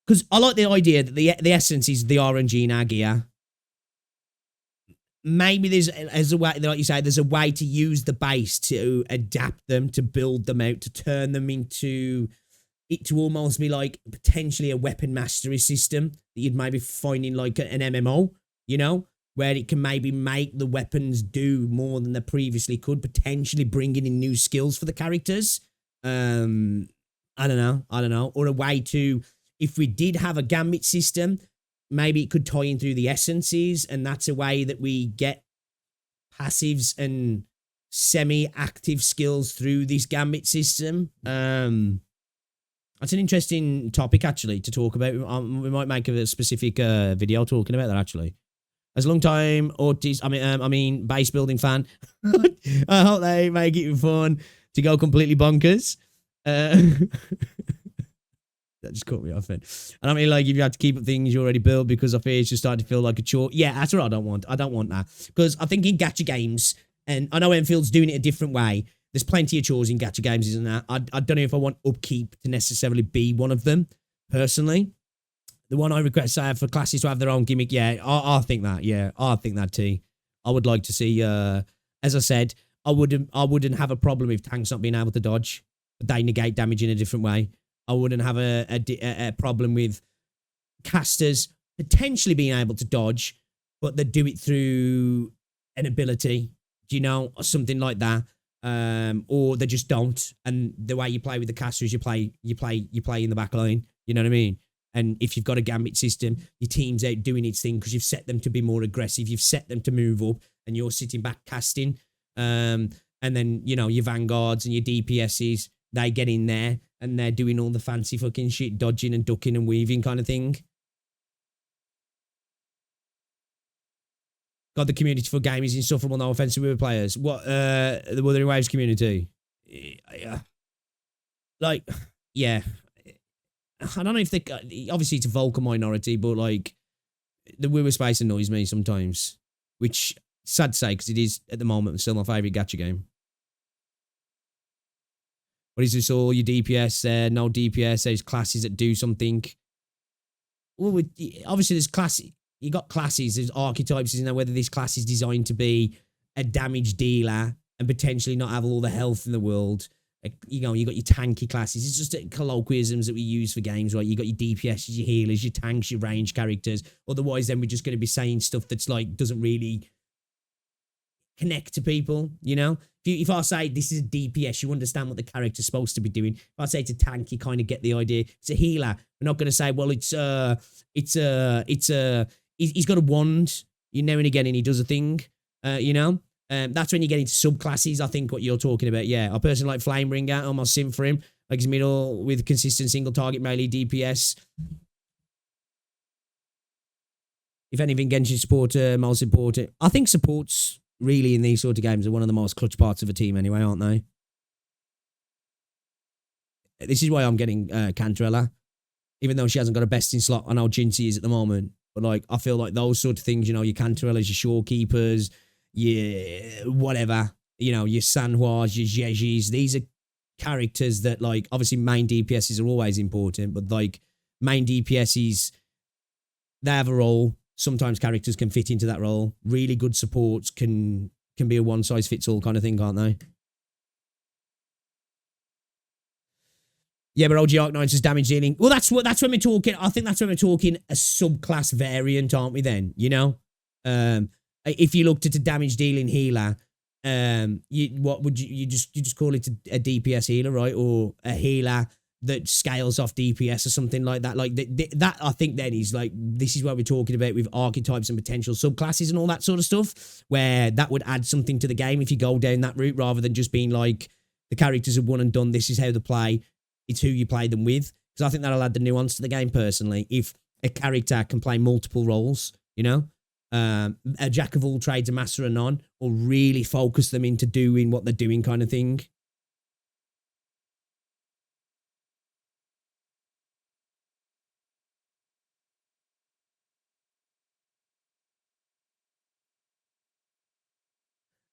because I like the idea that the essence is the RNG in our gear. Maybe there's a way, like you say, there's a way to use the base to adapt them, to build them out, to turn them into it to almost be like potentially a weapon mastery system that you'd maybe find in like an MMO, you know, where it can maybe make the weapons do more than they previously could, potentially bringing in new skills for the characters. I don't know. Or a way to, if we did have a gambit system, maybe it could tie in through the essences, and that's a way that we get passives and semi-active skills through this gambit system. That's an interesting topic, actually, to talk about. We might make a specific video talking about that, actually. As a long time base building fan, I hope they make it fun to go completely bonkers. That just caught me off then. And I mean, like, if you have to keep up things you already built because I fear it's just starting to feel like a chore. Yeah, that's what I don't want. I don't want that. Because I think in gacha games, and I know Enfield's doing it a different way, there's plenty of chores in gacha games, isn't there? I don't know if I want upkeep to necessarily be one of them, personally. The one I request for classes to have their own gimmick, yeah, I think that, yeah. I think that too. I would like to see, as I said, I wouldn't have a problem with tanks not being able to dodge. They negate damage in a different way. I wouldn't have a problem with casters potentially being able to dodge, but they do it through an ability, you know, or something like that. Or they just don't. And the way you play with the casters, you play in the back line. You know what I mean? And if you've got a gambit system, your team's out doing its thing because you've set them to be more aggressive. You've set them to move up, and you're sitting back casting. And then, you know, your vanguards and your DPSs, they get in there and they're doing all the fancy fucking shit, dodging and ducking and weaving kind of thing. God, the community for game is insufferable. No offense to other players. What, the Wuthering Waves community? Yeah. Like, yeah. I don't know if they, obviously it's a vocal minority, but like, the Wither space annoys me sometimes, which, sad to say, because it is, at the moment, still my favourite gacha game. What is this all? Your DPS there? No DPS. There's classes that do something. Well, obviously there's classes. You got classes. There's archetypes. You know, whether this class is designed to be a damage dealer and potentially not have all the health in the world. You know, you got your tanky classes. It's just colloquialisms that we use for games, right? You got your DPS, your healers, your tanks, your range characters. Otherwise, then we're just going to be saying stuff that's like doesn't really connect to people, you know? If I say this is a DPS, you understand what the character's supposed to be doing. If I say it's a tank, you kind of get the idea. It's a healer. We're not going to say, well, he's got a wand, you know, and again, and he does a thing, you know? That's when you get into subclasses, I think, what you're talking about. Yeah, I personally like Flameringer, almost sim for him. Like his middle with consistent single target melee DPS. If anything, Genshin support, most important. I think supports really in these sort of games are one of the most clutch parts of a team anyway, aren't they? This is why I'm getting Cantarella, even though she hasn't got a best in slot. I know Jinty is at the moment, but like I feel like those sort of things, you know, your Cantarellas, your Shorekeepers, your whatever, you know, your Sanhuas, your Jejis, these are characters that like obviously main DPSs are always important, but like main DPSs, they have a role. Sometimes characters can fit into that role. Really good supports can be a one size fits all kind of thing, can't they? Yeah, but OG Arknights is damage dealing. Well, that's when we're talking. I think that's when we're talking a subclass variant, aren't we? Then if you looked at a damage dealing healer, what would you just call it a DPS healer, right? Or a healer that scales off DPS or something like that. Like that, I think then is like this is what we're talking about with archetypes and potential subclasses and all that sort of stuff, where that would add something to the game if you go down that route rather than just being like the characters are one and done. This is how they play. It's who you play them with. Because I think that'll add the nuance to the game personally. If a character can play multiple roles, you know, a jack of all trades, a master of none, or really focus them into doing what they're doing kind of thing.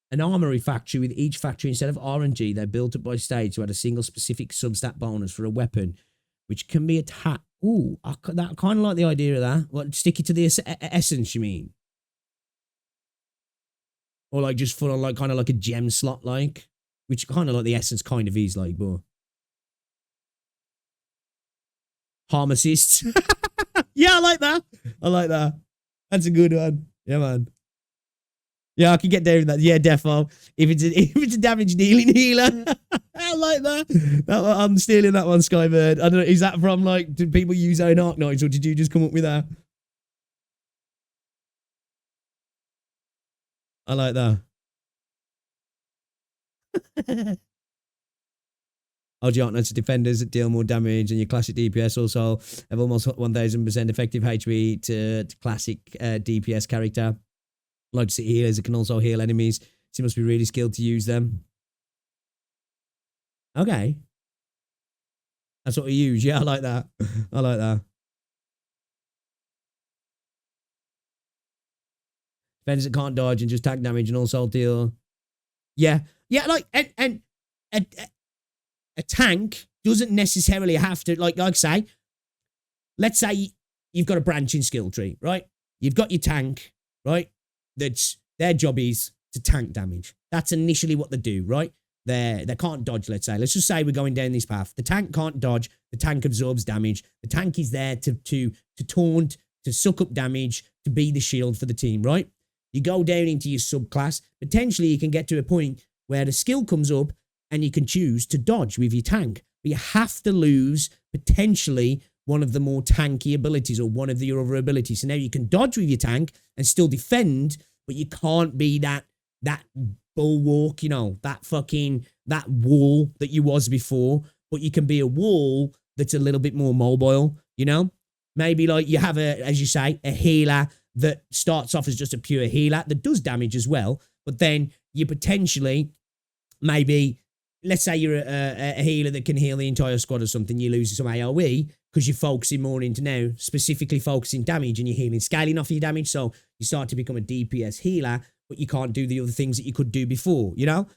An armory factory with each factory, instead of RNG, they're built up by stage to add a single specific substat bonus for a weapon, which can be attacked. Ooh, I kind of like the idea of that. What, stick it to the essence, you mean? Or like just full on like kind of like a gem slot, like, which kind of like the essence kind of is like, but harm assists. Yeah, I like that. I like that. That's a good one. Yeah, man. Yeah, I can get down with that. Yeah, defo. If it's a damage dealing healer, I like that. I'm stealing that one, Skybird. I don't know. Is that from like, did people use own Arknights or did you just come up with that? I like that. OG Arknights defenders that deal more damage, and your classic DPS also have almost 1000% effective HP to classic DPS character. Like to see healers that can also heal enemies. So you must be really skilled to use them. Okay. That's what we use. Yeah, I like that. I like that. Defenders that can't dodge and just tank damage and also deal. Yeah. Yeah, like, and a tank doesn't necessarily have to, like I say, let's say you've got a branching skill tree, right? You've got your tank, right? That's their job is to tank damage. That's initially what they do, right? They can't dodge, let's say. Let's just say we're going down this path. The tank can't dodge. The tank absorbs damage. The tank is there to taunt, to suck up damage, to be the shield for the team, right? You go down into your subclass. Potentially, you can get to a point where the skill comes up and you can choose to dodge with your tank. But you have to lose, potentially, one of the more tanky abilities or one of the other abilities. So now you can dodge with your tank and still defend, but you can't be that bulwark, you know, that wall that you was before, but you can be a wall that's a little bit more mobile, you know? Maybe like you have as you say, a healer that starts off as just a pure healer that does damage as well, but then you potentially maybe, let's say you're a healer that can heal the entire squad or something, you lose some AoE because you're focusing more into now, specifically focusing damage and you're healing, scaling off your damage, so you start to become a DPS healer, but you can't do the other things that you could do before, you know?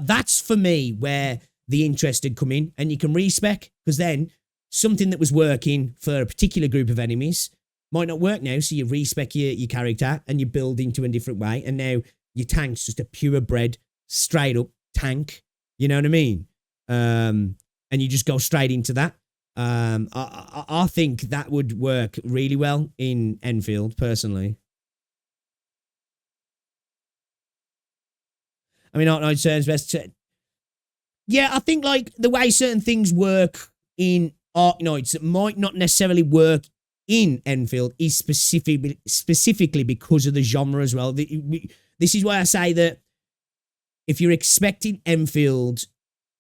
That's for me where the interest had come in, and you can respec, because then something that was working for a particular group of enemies might not work now, so you respec your character and you build into a different way, and now your tank's just a purebred, straight up tank, you know what I mean? And you just go straight into that. I think that would work really well in Enfield, personally. I mean, Arknights turns best. Yeah, I think like the way certain things work in Arknights that might not necessarily work in Enfield is specifically because of the genre as well. This is why I say that if you're expecting Enfield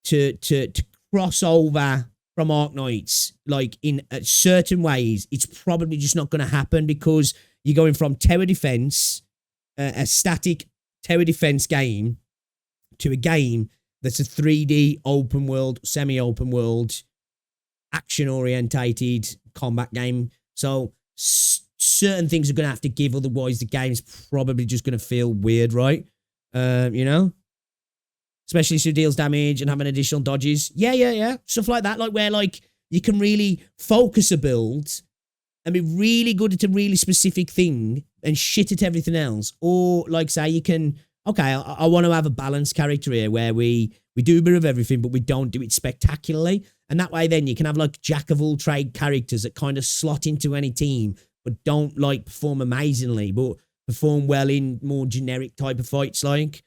to cross over from Arknights, like in certain ways, it's probably just not going to happen, because you're going from tower defense, a static tower defense game, to a game that's a 3D open world, semi-open world, action-orientated combat game. So certain things are going to have to give, otherwise the game's probably just going to feel weird, right? You know? Especially if it deals damage and having additional dodges. Yeah. Stuff like that, like where like you can really focus a build and be really good at a really specific thing and shit at everything else. Or like say you can, okay, I want to have a balanced character here where we do a bit of everything, but we don't do it spectacularly. And that way then you can have like jack of all trade characters that kind of slot into any team, but don't like perform amazingly, but perform well in more generic type of fights like.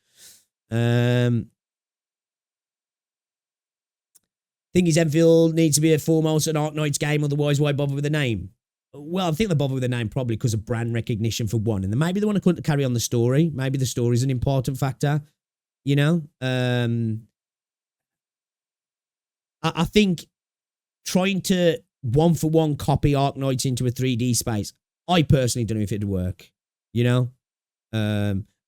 Thing is, Enfield needs to be a foremost an Arknights game, otherwise why bother with the name? Well, I think they bother with the name probably because of brand recognition for one, and then maybe they want to carry on the story. Maybe the story is an important factor, you know? I think trying to one-for-one copy Arknights into a 3D space, I personally don't know if it'd work, you know?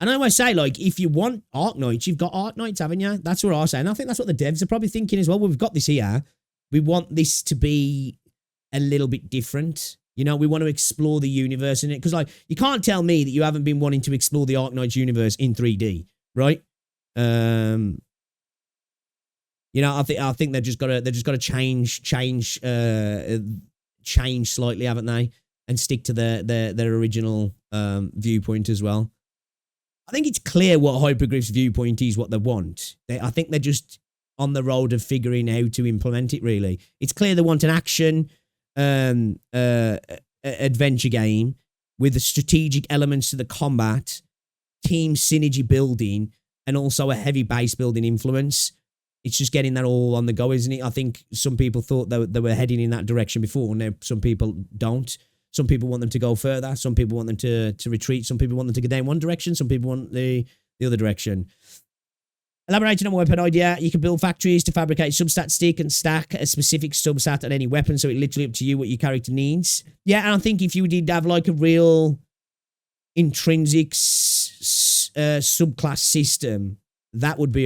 And I always say, like, if you want Arknights, you've got Arknights, haven't you? That's what I say. And I think that's what the devs are probably thinking as well. Well, we've got this here. We want this to be a little bit different. You know, we want to explore the universe in it. Because, like, you can't tell me that you haven't been wanting to explore the Arknights universe in 3D, right? You know, I think they've just got to change slightly, haven't they? And stick to their original viewpoint as well. I think it's clear what Hypergriff's viewpoint is, what they want. I think they're just on the road of figuring out how to implement it, really. It's clear they want an action adventure game with the strategic elements to the combat, team synergy building, and also a heavy base building influence. It's just getting that all on the go, isn't it? I think some people thought they were heading in that direction before, now some people don't. Some people want them to go further. Some people want them to retreat. Some people want them to go down one direction. Some people want the other direction. Elaborating on my weapon idea, you can build factories to fabricate substat stick and stack a specific substat on any weapon, so it's literally up to you what your character needs. Yeah, and I think if you did have like a real intrinsic subclass system, that would be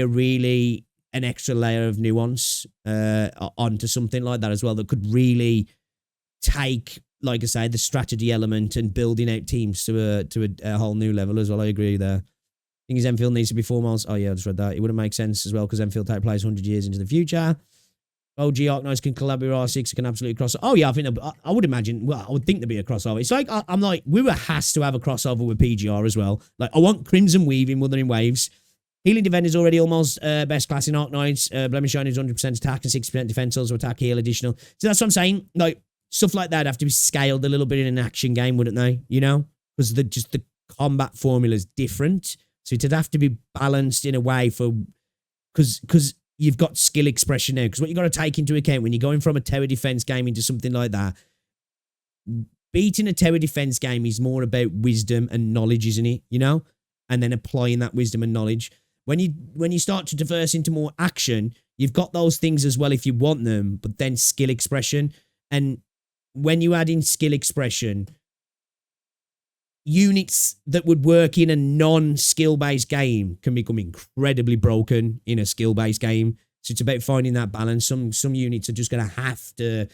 an extra layer of nuance onto something like that as well, that could really take, like I say, the strategy element and building out teams to a whole new level as well. I agree there. I think his Enfield needs to be foremost. Oh, yeah, I just read that. It wouldn't make sense as well because Enfield take place 100 years into the future. OG Arknights can collaborate with R6. It can absolutely cross. Oh, yeah, I would imagine. Well, I would think there'd be a crossover. It's like, I'm like, we were has to have a crossover with PGR as well. Like, I want Crimson Weave in Wuthering Waves. Healing Defender is already almost best class in Arknights. Blemish Shine is 100% attack and 60% defense, also attack, heal, additional. So that's what I'm saying. Like, stuff like that have to be scaled a little bit in an action game, wouldn't they? You know? Because the combat formula is different. So it'd have to be balanced in a way for... Because you've got skill expression now. Because what you've got to take into account when you're going from a tower defense game into something like that, beating a tower defense game is more about wisdom and knowledge, isn't it? You know? And then applying that wisdom and knowledge. When you start to diverse into more action, you've got those things as well if you want them, but then skill expression. And when you add in skill expression, units that would work in a non-skill-based game can become incredibly broken in a skill-based game. So it's about finding that balance. Some units are just going to have to,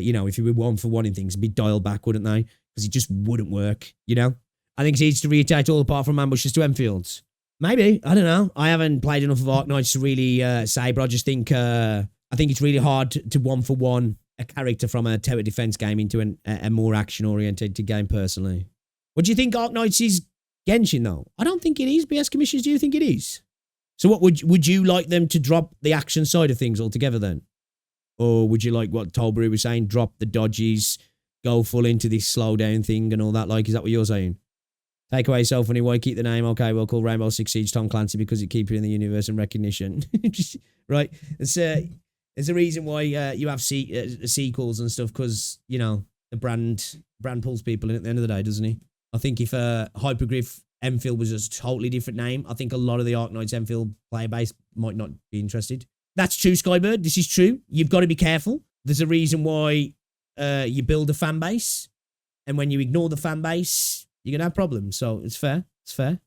you know, if you were one-for-one in things, be dialed back, wouldn't they? Because it just wouldn't work, you know? I think it's easy to reattach all apart from ambushes to Enfields. Maybe. I don't know. I haven't played enough of Arknights to really say, but I just think it's really hard to one-for-one a character from a tower defense game into a more action-oriented game, personally. What do you think Arknights is Genshin, though? I don't think it is. BS Commissions, do you think it is? So what, would you like them to drop the action side of things altogether, then? Or would you like what Tolbury was saying, drop the dodges, go full into this slow-down thing and all that? Like, is that what you're saying? Take away so funny, why keep the name? Okay, we'll call Rainbow Six Siege Tom Clancy because it keeps you in the universe and recognition. Right? There's a reason why you have sequels and stuff, because, you know, the brand pulls people in at the end of the day, doesn't he? I think if Hypergriff Enfield was a totally different name, I think a lot of the Arknights Enfield player base might not be interested. That's true, Skybird. This is true. You've got to be careful. There's a reason why you build a fan base, and when you ignore the fan base, you're going to have problems. So it's fair. It's fair.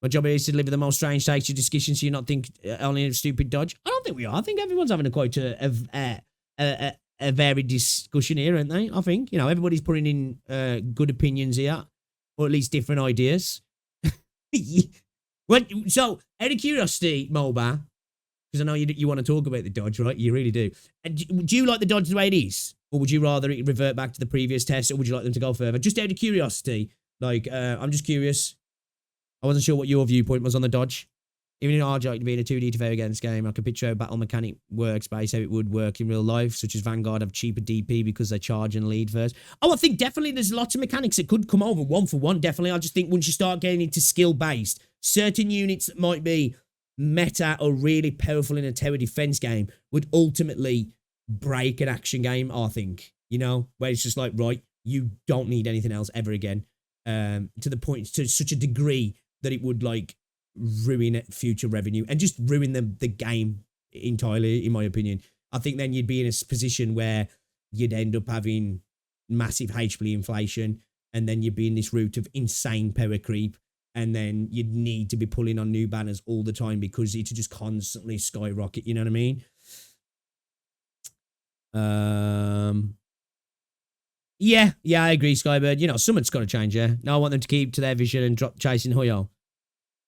My job is to deliver the most strange takes to discussion so you not think only a stupid dodge. I don't think we are. I think everyone's having a quite a a varied discussion here, aren't they? I think, everybody's putting in good opinions here, or at least different ideas. So, out of curiosity, Moba, because I know you want to talk about the Dodge, right? You really do. And do you like the Dodge the way it is? Or would you rather it revert back to the previous test, or would you like them to go further? Just out of curiosity, I'm just curious. I wasn't sure what your viewpoint was on the Dodge. Even in RJ being a 2D to fair against game, I could picture how battle mechanic works based how it would work in real life, such as Vanguard have cheaper DP because they charge and lead first. Oh, I think definitely there's lots of mechanics that could come over one for one, definitely. I just think once you start getting into skill-based, certain units that might be meta or really powerful in a tower defense game would ultimately break an action game, I think. Where it's just like, right, you don't need anything else ever again. To the point, to such a degree that it would, ruin future revenue and just ruin the game entirely, in my opinion. I think then you'd be in a position where you'd end up having massive HP inflation, and then you'd be in this route of insane power creep, and then you'd need to be pulling on new banners all the time because it'd just constantly skyrocket, you know what I mean? Yeah, I agree, Skybird. Something's got to change, yeah. No, I want them to keep to their vision and drop chasing Hoyo.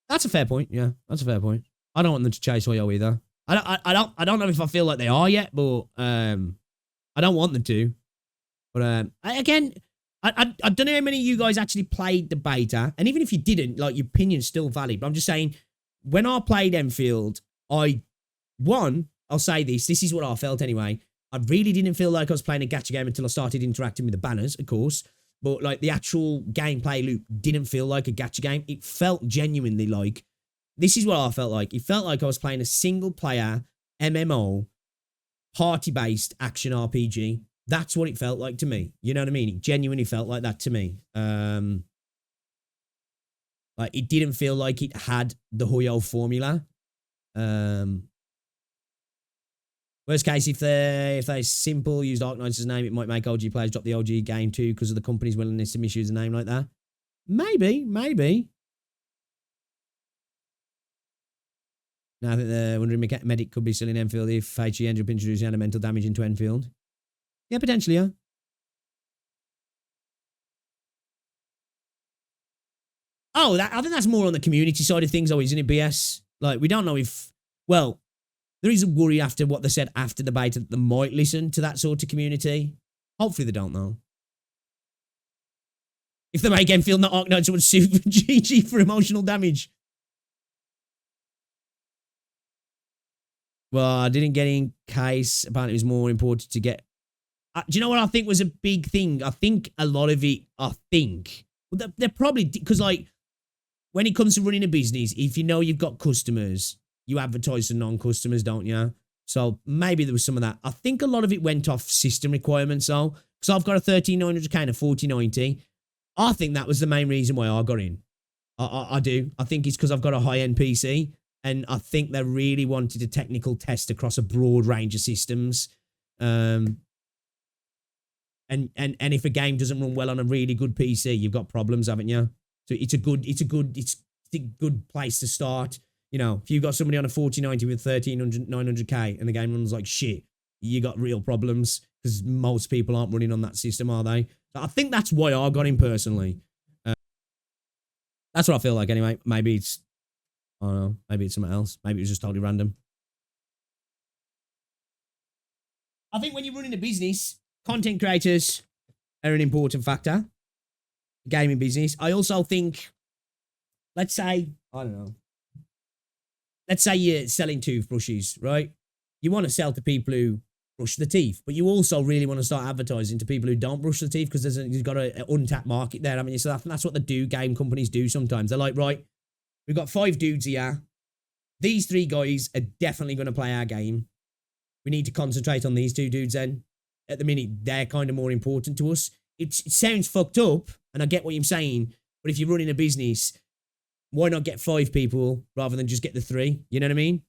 That's a fair point. Yeah, that's a fair point. I don't want them to chase Hoyo either. I don't know if I feel like they are yet, but I don't want them to. But I don't know how many of you guys actually played the beta, and even if you didn't, your opinion's still valid. But I'm just saying, when I played Enfield, I'll say this is what I felt anyway. I really didn't feel like I was playing a gacha game until I started interacting with the banners, of course. But, the actual gameplay loop didn't feel like a gacha game. It felt genuinely like... This is what I felt like. It felt like I was playing a single-player MMO, party-based action RPG. That's what it felt like to me. You know what I mean? It genuinely felt like that to me. It didn't feel like it had the Hoyo formula. Worst case, if they simple used Arknights as a name, it might make OG players drop the OG game too because of the company's willingness to misuse a name like that. Maybe. Now I think the wondering medic could be still in Enfield if HE ended up introducing elemental damage into Enfield. Yeah, potentially, yeah. Oh, I think that's more on the community side of things, though, isn't it, BS? We don't know if... Well... There is a worry after what they said after the beta that they might listen to that sort of community. Hopefully they don't, though. If they make Enfield not Arknights, would sue for GG for emotional damage. Well, I didn't get in case. Apparently it was more important to get... do you know what I think was a big thing? I think a lot of it, Well, they're probably... Because, when it comes to running a business, if you know you've got customers... You advertise to non-customers, don't you? So maybe there was some of that. I think a lot of it went off system requirements, though. Because I've got a 13900K and a 4090. I think that was the main reason why I got in. I do. I think it's because I've got a high-end PC. And I think they really wanted a technical test across a broad range of systems. And if a game doesn't run well on a really good PC, you've got problems, haven't you? So it's a good place to start. If you've got somebody on a 4090 with 900K and the game runs like shit, you got real problems because most people aren't running on that system, are they? So I think that's why I got him personally. That's what I feel like anyway. Maybe it's, I don't know, maybe it's something else. Maybe it was just totally random. I think when you're running a business, content creators are an important factor. Gaming business. I also think, let's say, I don't know. Let's say you're selling toothbrushes, right? You want to sell to people who brush the teeth, but you also really want to start advertising to people who don't brush the teeth because you've got an untapped market there, haven't you? So that's what game companies do sometimes. They're like, right, we've got 5 dudes here. These 3 guys are definitely going to play our game. We need to concentrate on these 2 dudes then. At the minute, they're kind of more important to us. It sounds fucked up, and I get what you're saying, but if you're running a business... Why not get 5 people rather than just get the 3? You know what I mean?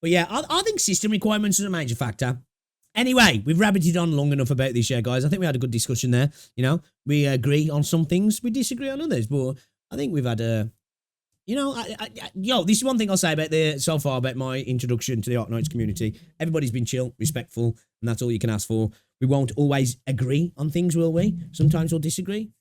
But yeah, I think system requirements are a major factor. Anyway, we've rabbited on long enough about this, guys. I think we had a good discussion there. We agree on some things, we disagree on others. But I think we've had a You know, yo, this is one thing I'll say about so far about my introduction to the Arknights community. Everybody's been chill, respectful, and that's all you can ask for. We won't always agree on things, will we? Sometimes we'll disagree.